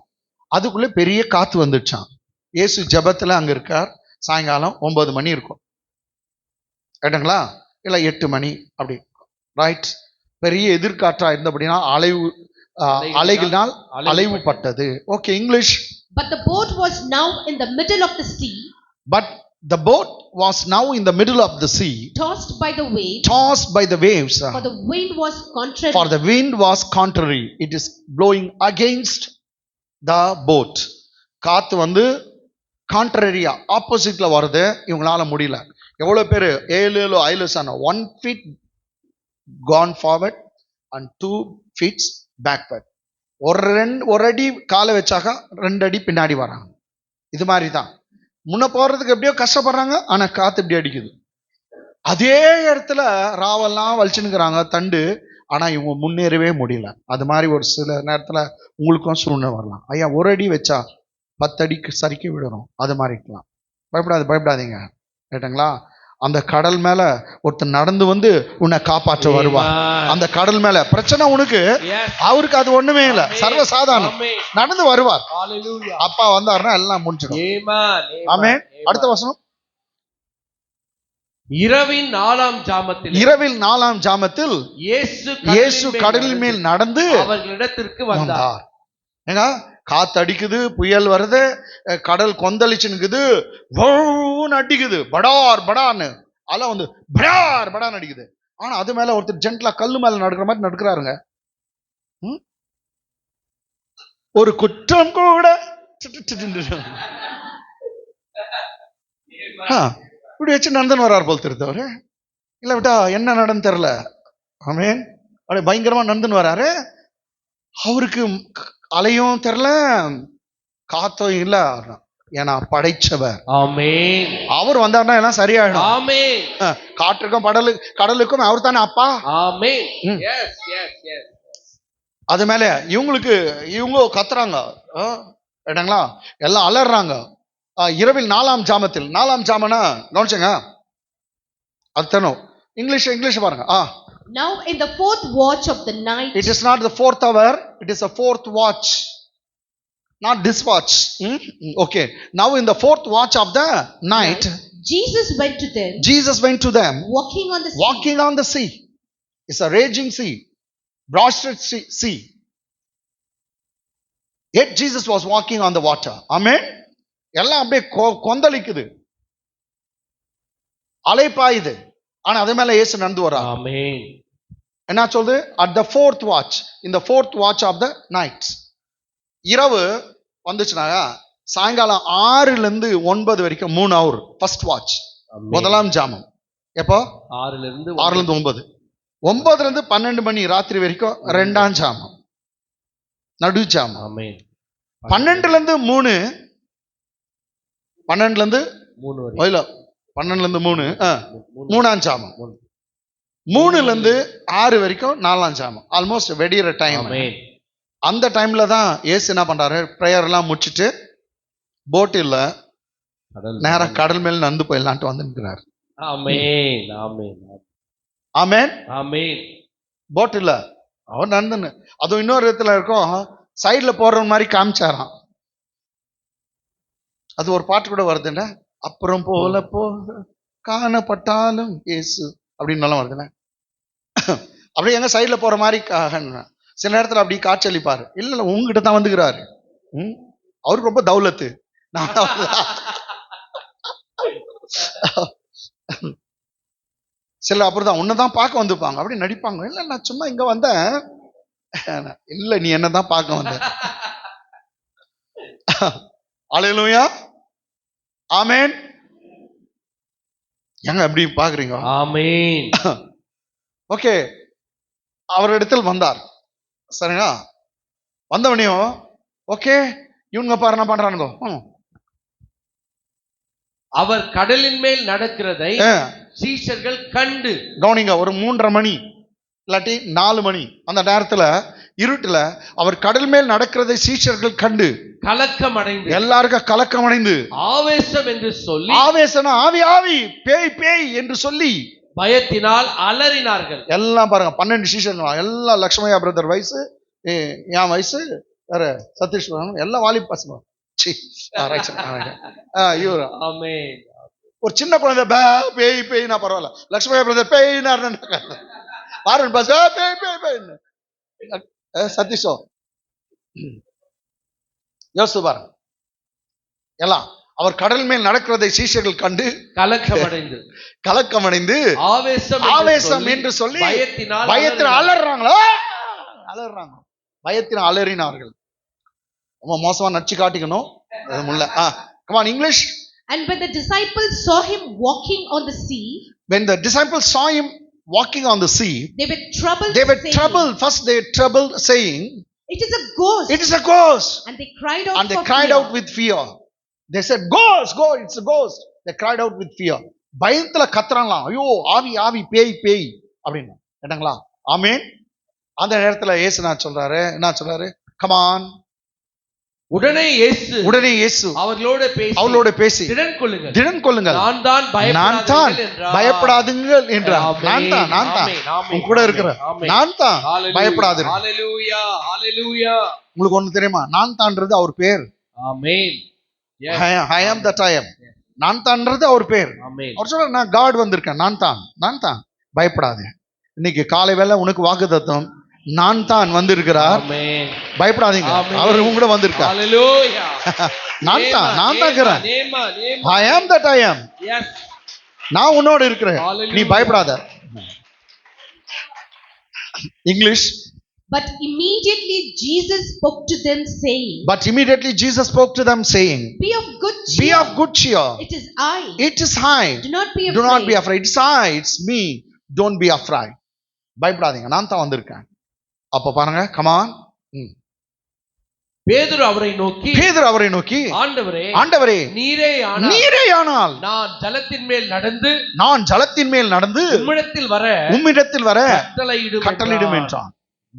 அதுக்குள்ள பெரிய காத்து வந்துடுச்சான். இயேசு ஜெபத்துல அங்க இருக்கார். சாயங்காலம் 9 மணி இருக்கும், ரைட்டுங்களா? இல்ல 8 மணி அப்படி, ரைட்? பெரிய எதிர்காற்றா இருந்தபடினா அலைகளினால் அலைவுபட்டது. Okay, English. But the boat was now in the middle of the sea. Tossed by the waves. For the wind was contrary. It is blowing against the boat. காத்து வந்து கான்ட்ரரியா, ஆப்போசிட்ல வருது. இவங்களால முடியல. எவ்வளவு பேரு 7 ஐலசான 1 feet gone forward and 2 feet backward. ஒரு அடி காலை வச்சாக 2 அடி பின்னாடி வராங்க. இது மாதிரி தான் முன்ன போறதுக்கு எப்படியோ கஷ்டப்படுறாங்க. ஆனா காத்து இப்படி அடிக்குது. அதே இடத்துல ராவெல்லாம் வலிச்சுனுக்குறாங்க தண்டு. ஆனா இவங்க முன்னேறவே முடியல. அது மாதிரி ஒரு சில நேரத்துல உங்களுக்கும் சூழ்நிலை வரலாம். ஐயா, ஒரு அடி வச்சா 10 அடிக்கு சறுக்கி விடுறோம். அது மாதிரி இருக்கலாம். பயப்படாதீங்க, ரைட்டுங்களா? அந்த கடல் மேல ஒருத்தர் நடந்து வந்து உன்னை காப்பாற்ற வருவார். அந்த கடல் மேல பிரச்சனை உனக்கு, அவருக்கு அது ஒண்ணுமே இல்ல, சர்வசாதாரணம். நடந்து வருவார். அப்பா வந்தாருன்னா எல்லாம் முடிஞ்சிடும். ஆமென். அடுத்த வசனம், இரவில் 4ஆம் ஜாமத்தில் இயேசு கடலின் மேல் நடந்து அவர்களிடத்திற்கு வந்தார். ஏங்க, காத்து அடிக்குது, புயல் வருது, கடல் கொந்தளிச்சுனுக்குது, அடிக்குது, படார்னு அல வந்து படார்னு அடிக்குது. ஆனா அது மேல ஒருத்தர் ஜென்ட்லா கல்லு மேல நடக்கிற மாதிரி நடக்கிறாருங்க. ஒரு குற்றம் கூட இப்படி வச்சு நடந்துன்னு வர்றாரு போல் தெரிந்தவரு. இல்ல விட்டா என்ன நடந்து தெரியல. ஆமென். அப்படியே பயங்கரமா நடந்துன்னு வர்றாரு. அவருக்கு அலையும் தெரியல, காத்தும் இல்ல. ஏன்னா படைச்சவர். ஆமென். அவர் வந்தாருன்னா எல்லாம் சரியாயிடும். ஆமென். காற்றுக்கும் கடலுக்கும் அவர் தானே அப்பா. ஆமென். Yes yes yes. அது மேல இவங்க கத்துறாங்க, ரைட்டுங்களா? எல்லாம் அலறாங்க. இரவில் 4ஆம் ஜாமத்தில், 4ஆம் ஜாமனா கவனிச்சுங்க, அது தரணும். இங்கிலீஷ் பாருங்க. Now in the fourth watch of the night. It is not the 4th hour, it is the 4th watch, not this watch. Okay, now in the 4th watch of the night, Jesus went to them. Jesus went to them Walking on the sea. walking on the sea. It's a raging sea, broad-stretched sea. Yet Jesus was walking on the water. Amen. எல்லாம் அப்படியே கொந்தளிக்குது, அலை பாயுது. ஆனா அது மேல இயேசு நடந்து வர்றார். ஆமென். என்ன சொல்லுது? அட் த 4th வாட்ச், இந்த 4th watch of the night. இரவு வந்துச்சுனா சாயங்காலம் 6ல இருந்து 9 வரைக்கும் 3 hour ஃபர்ஸ்ட் வாட்ச், முதலாம் ஜாமம். எப்போ? 6ல இருந்து 9, 9ல இருந்து 12 மணி ராத்திரி வரைக்கும் 2ஆம் ஜாமம், நடு ஜாமம். ஆமென். 12ல இருந்து 3, 12ல இருந்து 3 வரை. 12ல இருந்து 3, 3ஆம் ஜாமம். 3ல இருந்து 6 வரைக்கும் 4ஆம் ஜாமம். ஆல்மோஸ்ட் வெடிகிற டைம். ஆமென். அந்த டைம்ல தான் இயேசு என்ன பண்றாரு? பிரேயர் எல்லாம் முடிச்சிட்டு போட் இல்ல, நேரா கடல் மேல நடந்து போயிடலான்ட்டு வந்து நிற்கிறார். ஆமென். ஆமென். ஆமென். ஆமென். போட் இல்ல, அவர் நடந்துன்னு. அதுவும் இன்னொரு இடத்துல இருக்கும், சைட்ல போடுற மாதிரி காமிச்சாராம். அது ஒரு பாட்டு கூட வருதுல்ல, அப்புறம் போல போ காணப்பட்டாலும் இயேசு அப்படின்னு நல்லா வருதுல்ல. அப்படியே எங்க சைட்ல போற மாதிரி சில நேரத்துல அப்படி காட்சியளிப்பாரு. இல்ல உங்ககிட்ட தான் வந்துக்கிறாரு. அவருக்கு ரொம்ப தௌலத்து. சில அப்புறம் தான் உன்னதான் பார்க்க வந்துப்பாங்க, அப்படி நடிப்பாங்க. இல்ல நான் சும்மா இங்க வந்தேன். இல்ல நீ என்னதான் பார்க்க வந்த. அல்லேலூயா. ஆமென். எங்க எப்படி பாக்குறீங்க? ஆமென். ஓகே, அவரிடத்தில் வந்தார். சரிங்களா? வந்தவனையும் ஓகே, இவங்க பாரு என்ன பண்றானுங்க. அவர் கடலின் மேல் நடக்கிறதை சீஷர்கள் கண்டு. கவனிங்க, ஒரு 3:30 மணி இல்லாட்டி 4 மணி அந்த நேரத்துல இருட்டுல அவர் கடல் மேல் நடக்கிறதை சீஷர்கள் கண்டு கலக்கம் அடைந்து, எல்லாருக்கும் கலக்கம் அடைந்து, ஆவேசம் என்று சொல்லி, ஆவேசனா ஆவி ஆவி பேய் பேய் என்று சொல்லி பயத்தினால் அலறினார்கள். எல்லாம் பாருங்க, 12 சீஷர்கள் எல்லாம். லக்ஷ்மயா பிரதர் வயசு, என் வயசு வேற, சதீஷ் எல்லாம் வாலிப பசங்க. இவரு ஆமென். ஒரு சின்ன குழந்தை பேய் பேய்னா பரவாயில்ல, லக்ஷ்மயா பிரதர் பேய்னா பாருங்க பஸ் பேய் பேய் பேய். சதீஷோ யோசித்து பாருங்க. எல்லாம் அவர் கடல் மேல் நடக்கிறதை சீஷர்கள் கண்டு கலக்கமடைந்து ஆவேசம் என்று சொல்லி பயத்தில் அலறாங்களோ, அலறாங்க, பயத்தில் அலறினார்கள். ரொம்ப மோசமா நச்சு காட்டிக்கணும் முல்ல. come on English. And when the disciples saw him walking on the sea, when the disciples saw him walking on the sea, they were troubled. First they troubled, saying, it is a ghost. It is a ghost. And they cried out with fear. They said, ghost, it's a ghost. They cried out with fear. பயத்துல கத்துறாங்களாம், ஐயோ ஆவி ஆவி பேய் பேய் அப்படின்னு. என்னங்களா? ஆமென். அந்த நேரத்துல இயேசு என்ன சொல்றாரு? come on. உடனே இயேசு அவர்களோடு பேசி திடன் கொள்ளுங்கள், நான் தான் பயப்படாதீர்கள் என்றார். நான் தான் உங்க கூட இருக்கிறேன், நான் தான் பயப்படாதீர்கள். ஹalleluya ஹalleluya. உங்களுக்கு ஒண்ணு தெரியுமா? நான் தான்றது அவர் பேர். ஆமென். I am that I am. நான் தான்றது அவர் பேர். அவர் சொல்ற, நான் காட் வந்திருக்கேன், நான் தான் பயப்படாதே. இன்னைக்கு காலை வேளை உனக்கு வாக்குத்தத்தம், நான் தான் வந்திருக்கிறார், பயப்படாதீங்க, அவர் உங்க வந்திருக்கார். நான் தான் இருக்கிறேன். I am that I am. நான் உன்னோடு இருக்கிறேன், நீ பயப்படாத. English. But immediately Jesus spoke to them saying, Be of good cheer. It is I. Do not be afraid. It's I. It's me. Don't be afraid. பயப்படாதீங்க, நான் தான் வந்திருக்கேன். அப்ப பாருங்க, come on. பேதுரு அவரை நோக்கி ஆண்டவரே நீரே ஆனால் நான் ஜலத்தின் மேல் நடந்து உம்மிடத்தில் வர கட்டளையிடும் என்றான்.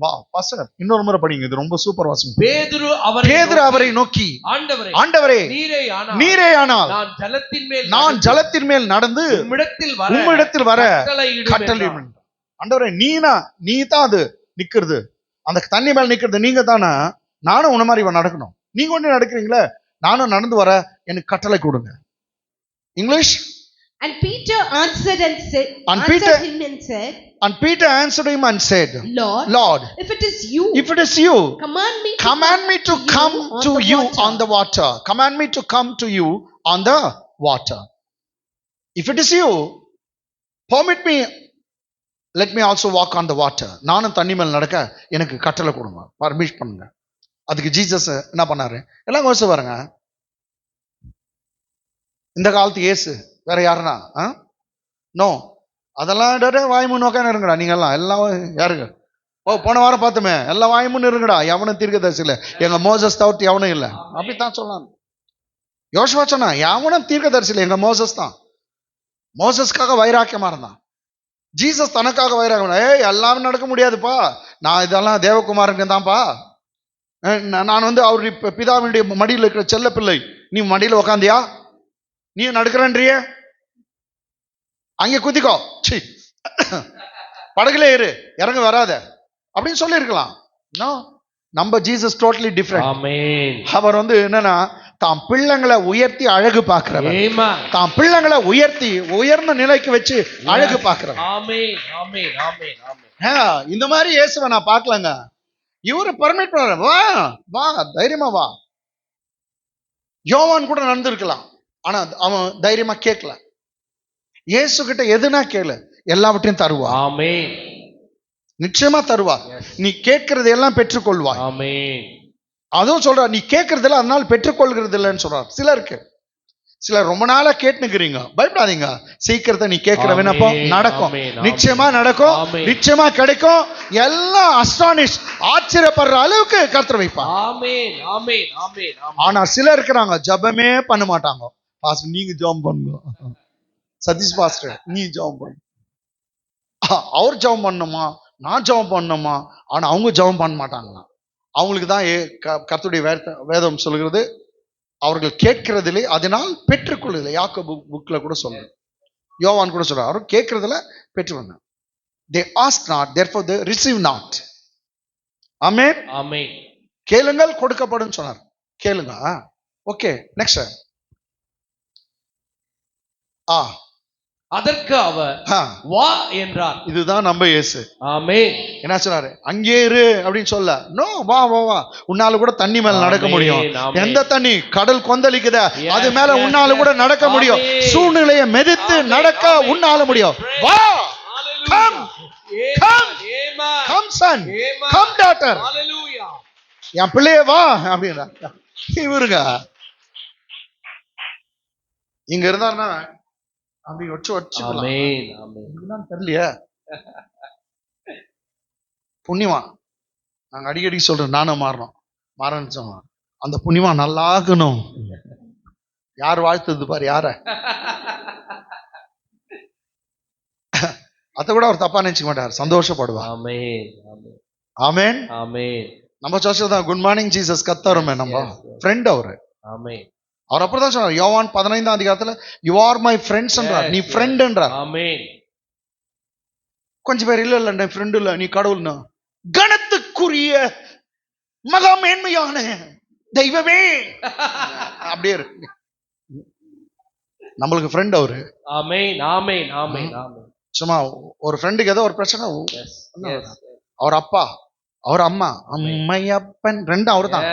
வா பாஸ்டர் இன்னொரு முறை படிங்க, இது ரொம்ப சூப்பர் வாசம். பேதுரு பேதுரு அவரை நோக்கி, ஆண்டவரே ஆண்டவரே நீரே ஆனால் நான் ஜலத்தின் மேல் நடந்து உம்மிடத்தில் வர கட்டளையிடும். ஆண்டவரே நீ தான் அது நிக்கிறது, அந்த தண்ணி மேல நிக்கிறது நீங்க தானே, நானும் உன்ன மாதிரி நடக்கணும், நீங்க ஒண்ணு நடக்கிறீங்களே, நானும் நடந்து வர எனக்கு கட்டளை கொடுங்க. English. And Peter answered him and said, Lord, if it is you, command me to come to you on the water. Command me to come to you on the water. If it is you, permit me, let me also walk on the water. நானும் தண்ணி மேல் நடக்க எனக்கு கட்டளை கொடுங்க, permission பண்ணுங்க. அதுக்கு Jesus என்ன பண்ணாரு? எல்லாம் யோசிச்சு பாருங்க. இந்த காலத்து இயேசு வேற யாருன்னா? நோ, அதெல்லாம் வாய்மூன்னு உட்காந்து இருங்கடா நீங்க எல்லாம் யாருங்க? போன வாரம் பார்த்தோமே, எல்லாம் வாய்மூன்னு இருங்கடா, எவனும் தீர்க்கதரிசி இல்ல, எங்க மோசஸ் தவிர்த்து எவனும் இல்ல, அப்படித்தான் சொல்லலாம். யோசுவா சொன்னா எவனும் தீர்க்கதரிசி இல்ல, எங்க மோசஸ் தான். மோசஸ்க்காக வைராக்கியமா இருந்தான். ஜீசஸ் தனக்காக வைராக்கியம், எல்லாமே நடக்க முடியாதுப்பா, நான் இதெல்லாம் தேவகுமாரனுக்கு தான்ப்பா, நான் அவருடைய பிதாவினுடைய மடியில் இருக்கிற செல்ல பிள்ளை, நீ மடியில் உக்காந்தியா, நீ நடக்கிறன்றிய, அங்கே குதிக்கோ, படகுல ஏறு, இறங்க வராத அப்படின்னு சொல்லி இருக்கலாம். நம்ம ஜீசஸ் டோட்டலி டிஃபரெண்ட். அவர் என்னன்னா தாம் பிள்ளைங்களை உயர்த்தி அழகு பார்க்கிறவர், தாம் பிள்ளைங்களை உயர்த்தி உயர்ந்த நிலைக்கு வச்சு அழகு பார்க்கிறவர். இந்த மாதிரி இயேசுவை நான் பார்க்கலங்க. இவரு பர்மிட் பண்ண, வா வா தைரியமா வா. யோவான் கூட நடந்திருக்கலாம், ஆனா அவன் தைரியமா கேட்கல. இயேசு கிட்ட எதுனா கேளு, எல்லாவற்றையும் தருவா. நிச்சயமா தருவா. நீ கேட்கறது எல்லாம் பெற்றுக்கொள்வா. அதுவும் சொல்ற, நீ கேட்கறதுல அதனால பெற்றுக்கொள்கிறது இல்லைன்னு சொல்றார். சிலர் ரொம்ப நாளா கேட்டுக்கிறீங்க, பயப்படாதீங்க, சீக்கிரத்தை நீ கேட்கிற விண்ணப்பம் நடக்கும், நிச்சயமா நடக்கும், நிச்சயமா கிடைக்கும். எல்லாம் அஸ்டானிஷ், ஆச்சரியப்படுற அளவுக்கு கர்த்தர் வைப்பான். ஆனா சிலர் இருக்கிறாங்க ஜபமே பண்ண மாட்டாங்க. பாஸ்டர் நீங்க ஜெபம் பண்ணுங்க, சதீஷ் பாஸ்டர் நீ ஜெபம் பண்ணு, அவர் ஜெபம் பண்ணணுமா நான் ஜெபம் பண்ணணுமா, ஆனா அவங்க ஜெபம் பண்ண மாட்டாங்களாம். அவங்களுக்கு தான் கர்த்தருடைய வேதம் சொல்கிறது, அவர்கள் கேட்கிறதிலே அதனால் பெற்றுக்கொள்ளல. யாக்கோபு புக்ல கூட சொல்ற, யோவான் கூட சொல்ற, அவர் கேட்கறதுல பெற்று வந்தாங்க. they ask not, therefore they receive not. ஆமென். கேளுங்கள் கொடுக்கப்படும் சொன்னார். கேளுங்க. Okay, next. அதற்கு அவர் வா என்றார். இதுதான் நம்ம இயேசு. ஆமென். என்ன சொன்னாரு? அங்கே இரு அப்படின்னு சொல்ல, நோ, வா வா வா, உன்னால கூட தண்ணி மேல நடக்க முடியும். எந்த தண்ணி? கடல் கொந்தளிக்குத, அது மேல உன்னால கூட நடக்க முடியும். சூழ்நிலையை மெதித்து நடக்க உன்னால முடியும். வா, come come come son, come daughter, என் பிள்ளைய வா அப்படின்னா இவருங்க இங்க இருந்தாருன்னா அப்படி வச்சுக்கலாம். தெரியலையே, புண்ணியவான். நாங்க அடிக்கடி சொல்றோம், நானும் மாறணும் சொன்னோம். அந்த புண்ணியவான் நல்லா இருக்கணும். யார் வாழ்த்துது பாரு, யார அத கூட அவர் தப்பா நினைச்சுக்க மாட்டார், சந்தோஷப்படுவார். ஆமென். நம்ம சர்ச்சில் தான் குட் மார்னிங் ஜீசஸ் கத்தருமே நம்ம ஃப்ரெண்ட் அவரு. அவர் அப்படிதான் சொன்னார். யோவான் 15ஆம் அதிகாரத்துல யூ ஆர் மை ஃப்ரெண்ட்ஸ் என்றார். நீ ஃப்ரெண்ட் என்றார். கொஞ்சம் பேர் இல்ல நீ ஃப்ரெண்ட் இல்ல, நீ கடவுள்னா கணத்துக்குரிய மகா மேன்மையான தெய்வமே அப்படியே இருக்கு. நம்மளுக்கு ஃப்ரெண்ட் அவரு. சும்மா ஒரு ஃப்ரெண்டுக்கு ஏதோ ஒரு பிரச்சனை, அவர் அப்பா அவர் அம்மா, அம்மையப்பன் ரெண்டும் அவரு தான்.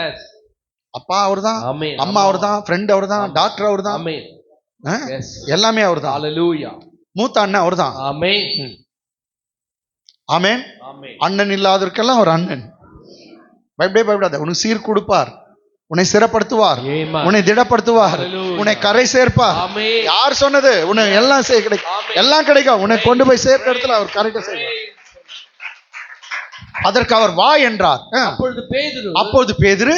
அப்பா அவர் தான், அம்மா அவர் தான், ஃப்ரெண்ட் அவர் தான், டாக்டர் அவர் தான், எல்லாமே அவர் தான். மூத்த அண்ணன் அவர் தான். ஆமென். அண்ணன் இல்லாதவர்க்கெல்லாம் அவர் அண்ணன். பயப்படாத, உனக்கு சீர் கொடுப்பார், உன்னை சிறப்படுத்துவார், உன்னை திடப்படுத்துவார், உன்னை கரை சேர்ப்பார். யார் சொன்னது? உன்னை எல்லாம் கிடைக்கும், எல்லாம் கிடைக்கும். உன்னை கொண்டு போய் சேர்க்கிற இடத்துல அவர் கரெக்டா செய்வார். அதற்கு அவர் வா என்றார். அப்பொழுது பேதுரு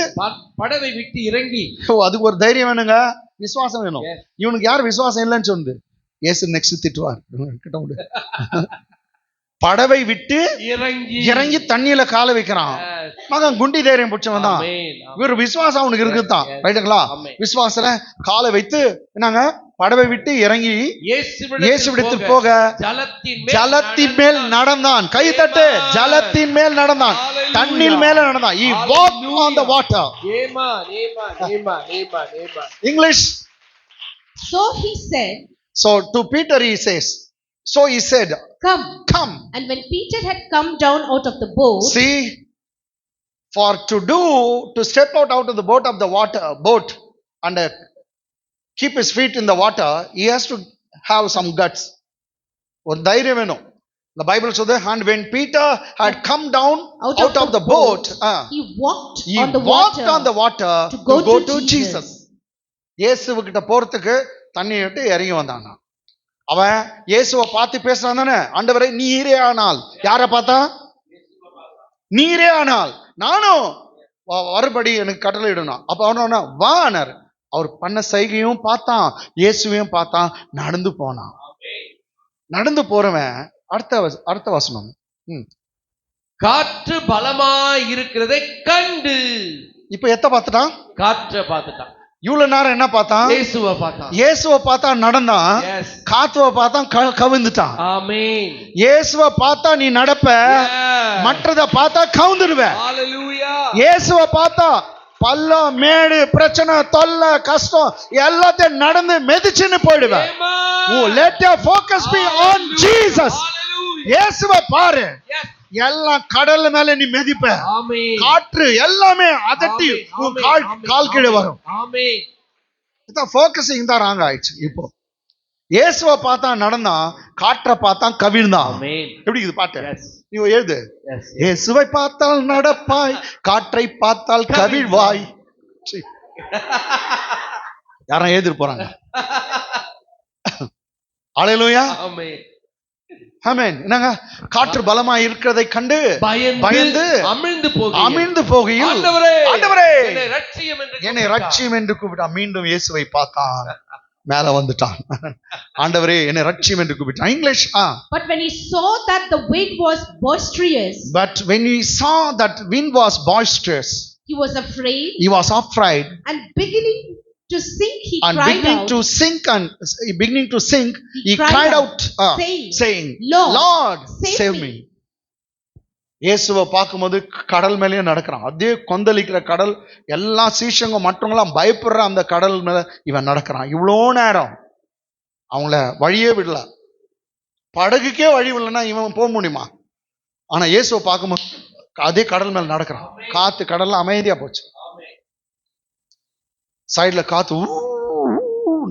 படவை விட்டு இறங்கி, அதுக்கு ஒரு தைரியம் வேணுங்க, விசுவாசம் வேணும். இவனுக்கு யார் விசுவாசம் இல்லைன்னு சொன்னது? இயேசு நெக்ஸ்ட் திட்டுவார், கிட்ட முடியும். படவை விட்டு இறங்கி இறங்கி தண்ணியில கால வைக்கிறான். Yes. மகன் குண்டி தைரியம் பிடிச்சவன் தான். Amen. இவர் விசுவாசம் அவனுக்கு இருக்குதான். Yes. ரைட்டுங்களா? Amen. விசுவாசல காலை வைத்து என்னங்க படவை விட்டு இறங்கி இயேசுவிடத்தில் போக ஜலத்தின் மேல் நடந்தான். கை தட்டு. ஜலத்தின் மேல் நடந்தான். Hallelujah. தண்ணீர் மேல நடந்தான். He walked on the water. Amen. English. So he said, So to Peter he says, so he said, come. And when Peter had come down out of the boat, See, for to step out of the boat and keep his feet in the water, he has to have some guts. ஒரு தைரியம் வேணும். The Bible says that, and when Peter had come down out of the boat, he walked he on the walked water on the water to go to Jesus. இயேசுவுக்கிட்ட போறதுக்கு தண்ணி விட்டு இறங்கி வந்தானா. அவன் இயேசுவை பார்த்து பேசுறான் தானே, ஆண்டவரே நீரே ஆனால். யாரை பார்த்தா? நீரே ஆனால் நானும் மறுபடி எனக்கு கட்டளை இடணும். அப்ப அவன வானார். அவர் பண்ண சைகையும் பார்த்தான், இயேசுவையும் பார்த்தான், நடந்து போனான். நடந்து போறவன் அடுத்த வசனம். காற்று பலமாய் இருக்கிறதை கண்டு. இப்ப எத்த பார்த்துட்டான்? காற்றை பார்த்துட்டான். இவ்வளவு நேரம் என்ன பார்த்தான்? இயேசுவை பார்த்தா நடந்தான். Yes. காத்துவை பார்த்தா கவிழ்ந்துட்டான். ஆமென். இயேசுவை பார்த்தா நீ நடப்ப, மற்றத பார்த்தா கவுந்துடுவ. Hallelujah. இயேசுவை பார்த்தா பள்ளம் மேடு பிரச்சனை தொல்லை கஷ்டம் எல்லாத்தையும் நடந்து மெதிச்சுன்னு போயிடுவ. Let your focus be on Jesus. இயேசுவை பாரு. எல்லாம் கடல் மேல நீ மெதிப்ப. காற்று எல்லாமே அதட்டி கால் கீழே வரும். போக்கஸிங் தான் ராங் ஆயிடுச்சு. இப்போ இயேசுவை பார்த்தா நடந்தான், காற்றை பார்த்தா கவிழ்ந்தான். எப்படி இது பாட்டு? நீ எழுது. இயேசுவை பார்த்தால் நடப்பாய், காற்றை பார்த்தால் கவிழ்வாய். யாரும் எழுதிட்டு போறாங்க. அல்லேலூயா. ஆமென். என்னங்க காற்று பலமா இருக்கிறதை கண்டு பயந்து அமிழ்ந்து போகையில் ஆண்டவரே என்னை ரட்சியும் என்று கூப்பிட்டான். மீண்டும் இயேசுவை பார்த்தான், மேல வந்துட்டான். ஆண்டவரே என்னை ரட்சியும் என்று கூப்பிட்டான். English. But when he saw that the wind was boisterous, he was afraid, and beginning to sink he cried out, saying, Lord, save me. இயேசுவை பார்க்கும்போது கடல் மேலேயே நடக்கிறான். அதே கொந்தளிக்கிற கடல், எல்லா சீஷங்க மற்றவங்களாம் பயப்படுற அந்த கடல் மேல இவன் நடக்கிறான். இவ்வளோ நேரம் அவங்கள வழியே விடல. படகுக்கே வழி விடலன்னா இவன் போக முடியுமா? ஆனா இயேசுவை பார்க்கும்போது அதே கடல் மேல நடக்கிறான். காத்து கடல்ல அமைதியா போச்சு. சைட்ல காத்து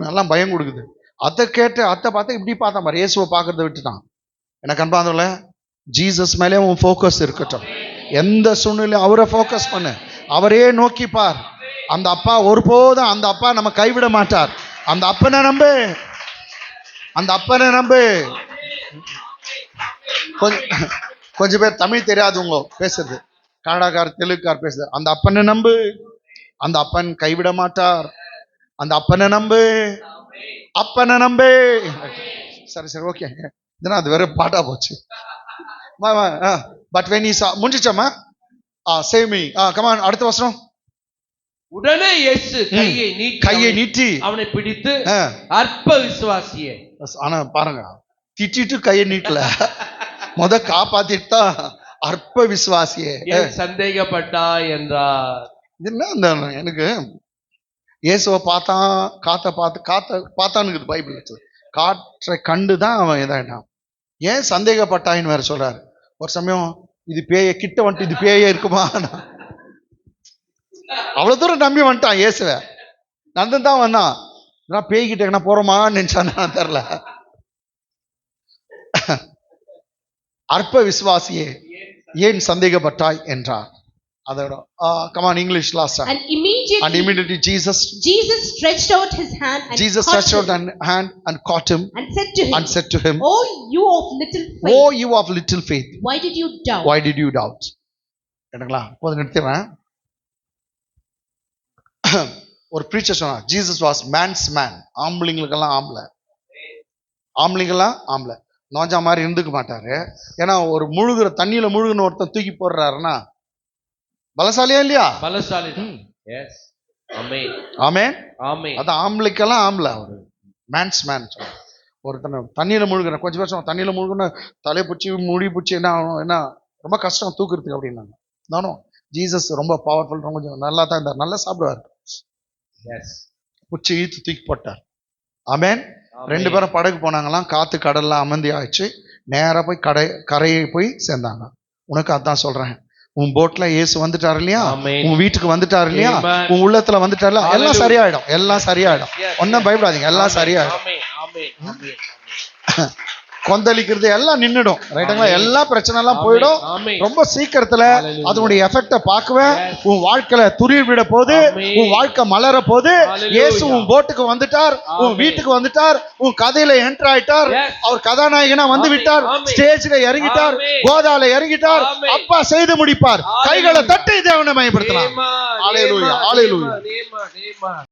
நல்லா பயம் கொடுக்குது. அதை கேட்டு அத்தை பார்த்து இப்படி பார்த்தா பாரு, இயேசுவை பார்க்கறத விட்டுட்டான். எனக்கு அன்பாந்தவங்கள, ஜீசஸ் மேலே உன் ஃபோக்கஸ் இருக்கட்டும். எந்த சூழ்நிலையும் அவரை ஃபோக்கஸ் பண்ணு, அவரே நோக்கி பார். அந்த அப்பா ஒருபோதும் அந்த அப்பா நம்ம கைவிட மாட்டார். அந்த அப்பனை நம்பு, அந்த அப்பனை நம்பு. கொஞ்சம் பேர் தமிழ் தெரியாதவங்க பேசுறது, கன்னடாக்கார் தெலுங்குக்கார் பேசுறது. அந்த அப்பனை நம்பு, அந்த அப்பன் கைவிட மாட்டார். அந்த அப்பனை நம்பு, அப்பனை நம்பு. சரி ஓகே, இதனா அது வேற பாட்டா போச்சு. But when he saw, முடிஞ்சிச்சமா? save me. come on, அடுத்த வசனம். உடனே இயேசு கையை நீட்டி அவனை பிடித்து, அற்ப விசுவாசியே. ஆனா பாருங்க, திட்டிட்டு கையை நீட்டல, காப்பாத்திட்டு அற்ப விசுவாசியே சந்தேகப்பட்டாய் என்றார். என்ன எனக்கு இயேசுவை பார்த்தான், பார்த்தான்னு பைபிள் காற்றை கண்டுதான் அவன் இதாயிட்டான். ஏன் சந்தேகப்பட்டாயின்னு வேற சொல்றாரு. ஒரு சமயம் இது பேய கிட்ட வந்துட்டு இது பேயே இருக்குமா, அவ்வளவு தூரம் நம்பி வந்துட்டான் இயேசுவை. நந்தன் தான் வந்தான். பேய்கிட்ட போறோமான்னு நினைச்சான்னு தெரியல. அற்ப விசுவாசியே ஏன் சந்தேகப்பட்டாய் என்றார். அதோட come on, English last time. And immediately Jesus stretched out his hand and caught him and said to him, oh you of little faith, why did you doubt? என்னங்களா போது நிறுத்திடுறேன். ஒரு preacher சொன்னார், Jesus was man's man. ஆம்பளைங்களுக்கெல்லாம் ஆம்பளை, நோஞ்சா மாதிரி இருந்துக்க மாட்டாரு. ஏன்னா ஒரு முழுகுற தண்ணியில முழுகுன ஒருத்தன் தூக்கி போடுறாருன்னா பலசாலியா இல்லையா? பலசாலி. எஸ். ஆமென். ஆமென். ஆமென். அது ஆம்பளைக்கெல்லாம் ஆம்பளை, அவரு மேன்ஸ் மேன். ஒருத்தனை தண்ணியில முழுகுற கொஞ்சம் வருஷம் தண்ணியில முழுகுன தலையை பிடிச்சி முடி பிடிச்சி என்ன ரொம்ப கஷ்டம் தூக்குறதுக்கு அப்படின்னாங்க. நானும் ஜீசஸ் ரொம்ப பவர்ஃபுல், ரொம்ப கொஞ்சம் நல்லா தான் இருந்தார், நல்லா சாப்பிடுவார். எஸ். பிடிச்சி ஈத்து தூக்கி போட்டார். ஆமென். 2 பேரும் படகு போனாங்களாம். காத்து கடல்லாம் அமைதி ஆயிடுச்சு. நேரா போய் கரையை போய் சேர்ந்தாங்க. உனக்கு அதான் சொல்றேன், உன் போட்ல இயேசு வந்துட்டாரு இல்லையா, ஆமென். உன் வீட்டுக்கு வந்துட்டாரு இல்லையா, Amen. உன் உள்ளத்துல வந்துட்டாரு, எல்லாம் Hallelujah. சரியாயிடும், எல்லாம் சரியாயிடும். Yes, ஒன்னும் பயப்படாதீங்க, எல்லாம் சரியாயிடும். ஆமென். ஆமென். ஆமென். கொந்தளிக்கிறது எல்லாம் நின்னுடும். ரைட்டுங்களா? ஆமென். எல்லா பிரச்சனை எல்லாம் ஆமென். போயிடும். ஆமென். ரொம்ப சீக்கிரத்துல Hallelujah. அதனுடைய எஃபெக்ட பார்க்குவேன். Yes. உன் வாழ்க்கையில துளிர் விட போது, ஆமென். உன் வாழ்க்கை மலர போது. Hallelujah. இயேசு உன் போட்டுக்கு வந்துட்டார், உன் ஆமென். வீட்டுக்கு வந்துட்டார், உன் கதையில என்டர் ஆயிட்டார். Yes. அவர் கதாநாயகனா வந்து ஆமென். விட்டார். ஆமென். ஸ்டேஜ்ல இறங்கிட்டார், ஆமென். கோதால இறங்கிட்டார். ஆமென். அப்பா செய்து முடிப்பார். Hallelujah. கைகளை தட்டி தேவனை மயப்படுத்தலாம். Amen. Hallelujah. Amen. Hallelujah. Amen. Amen.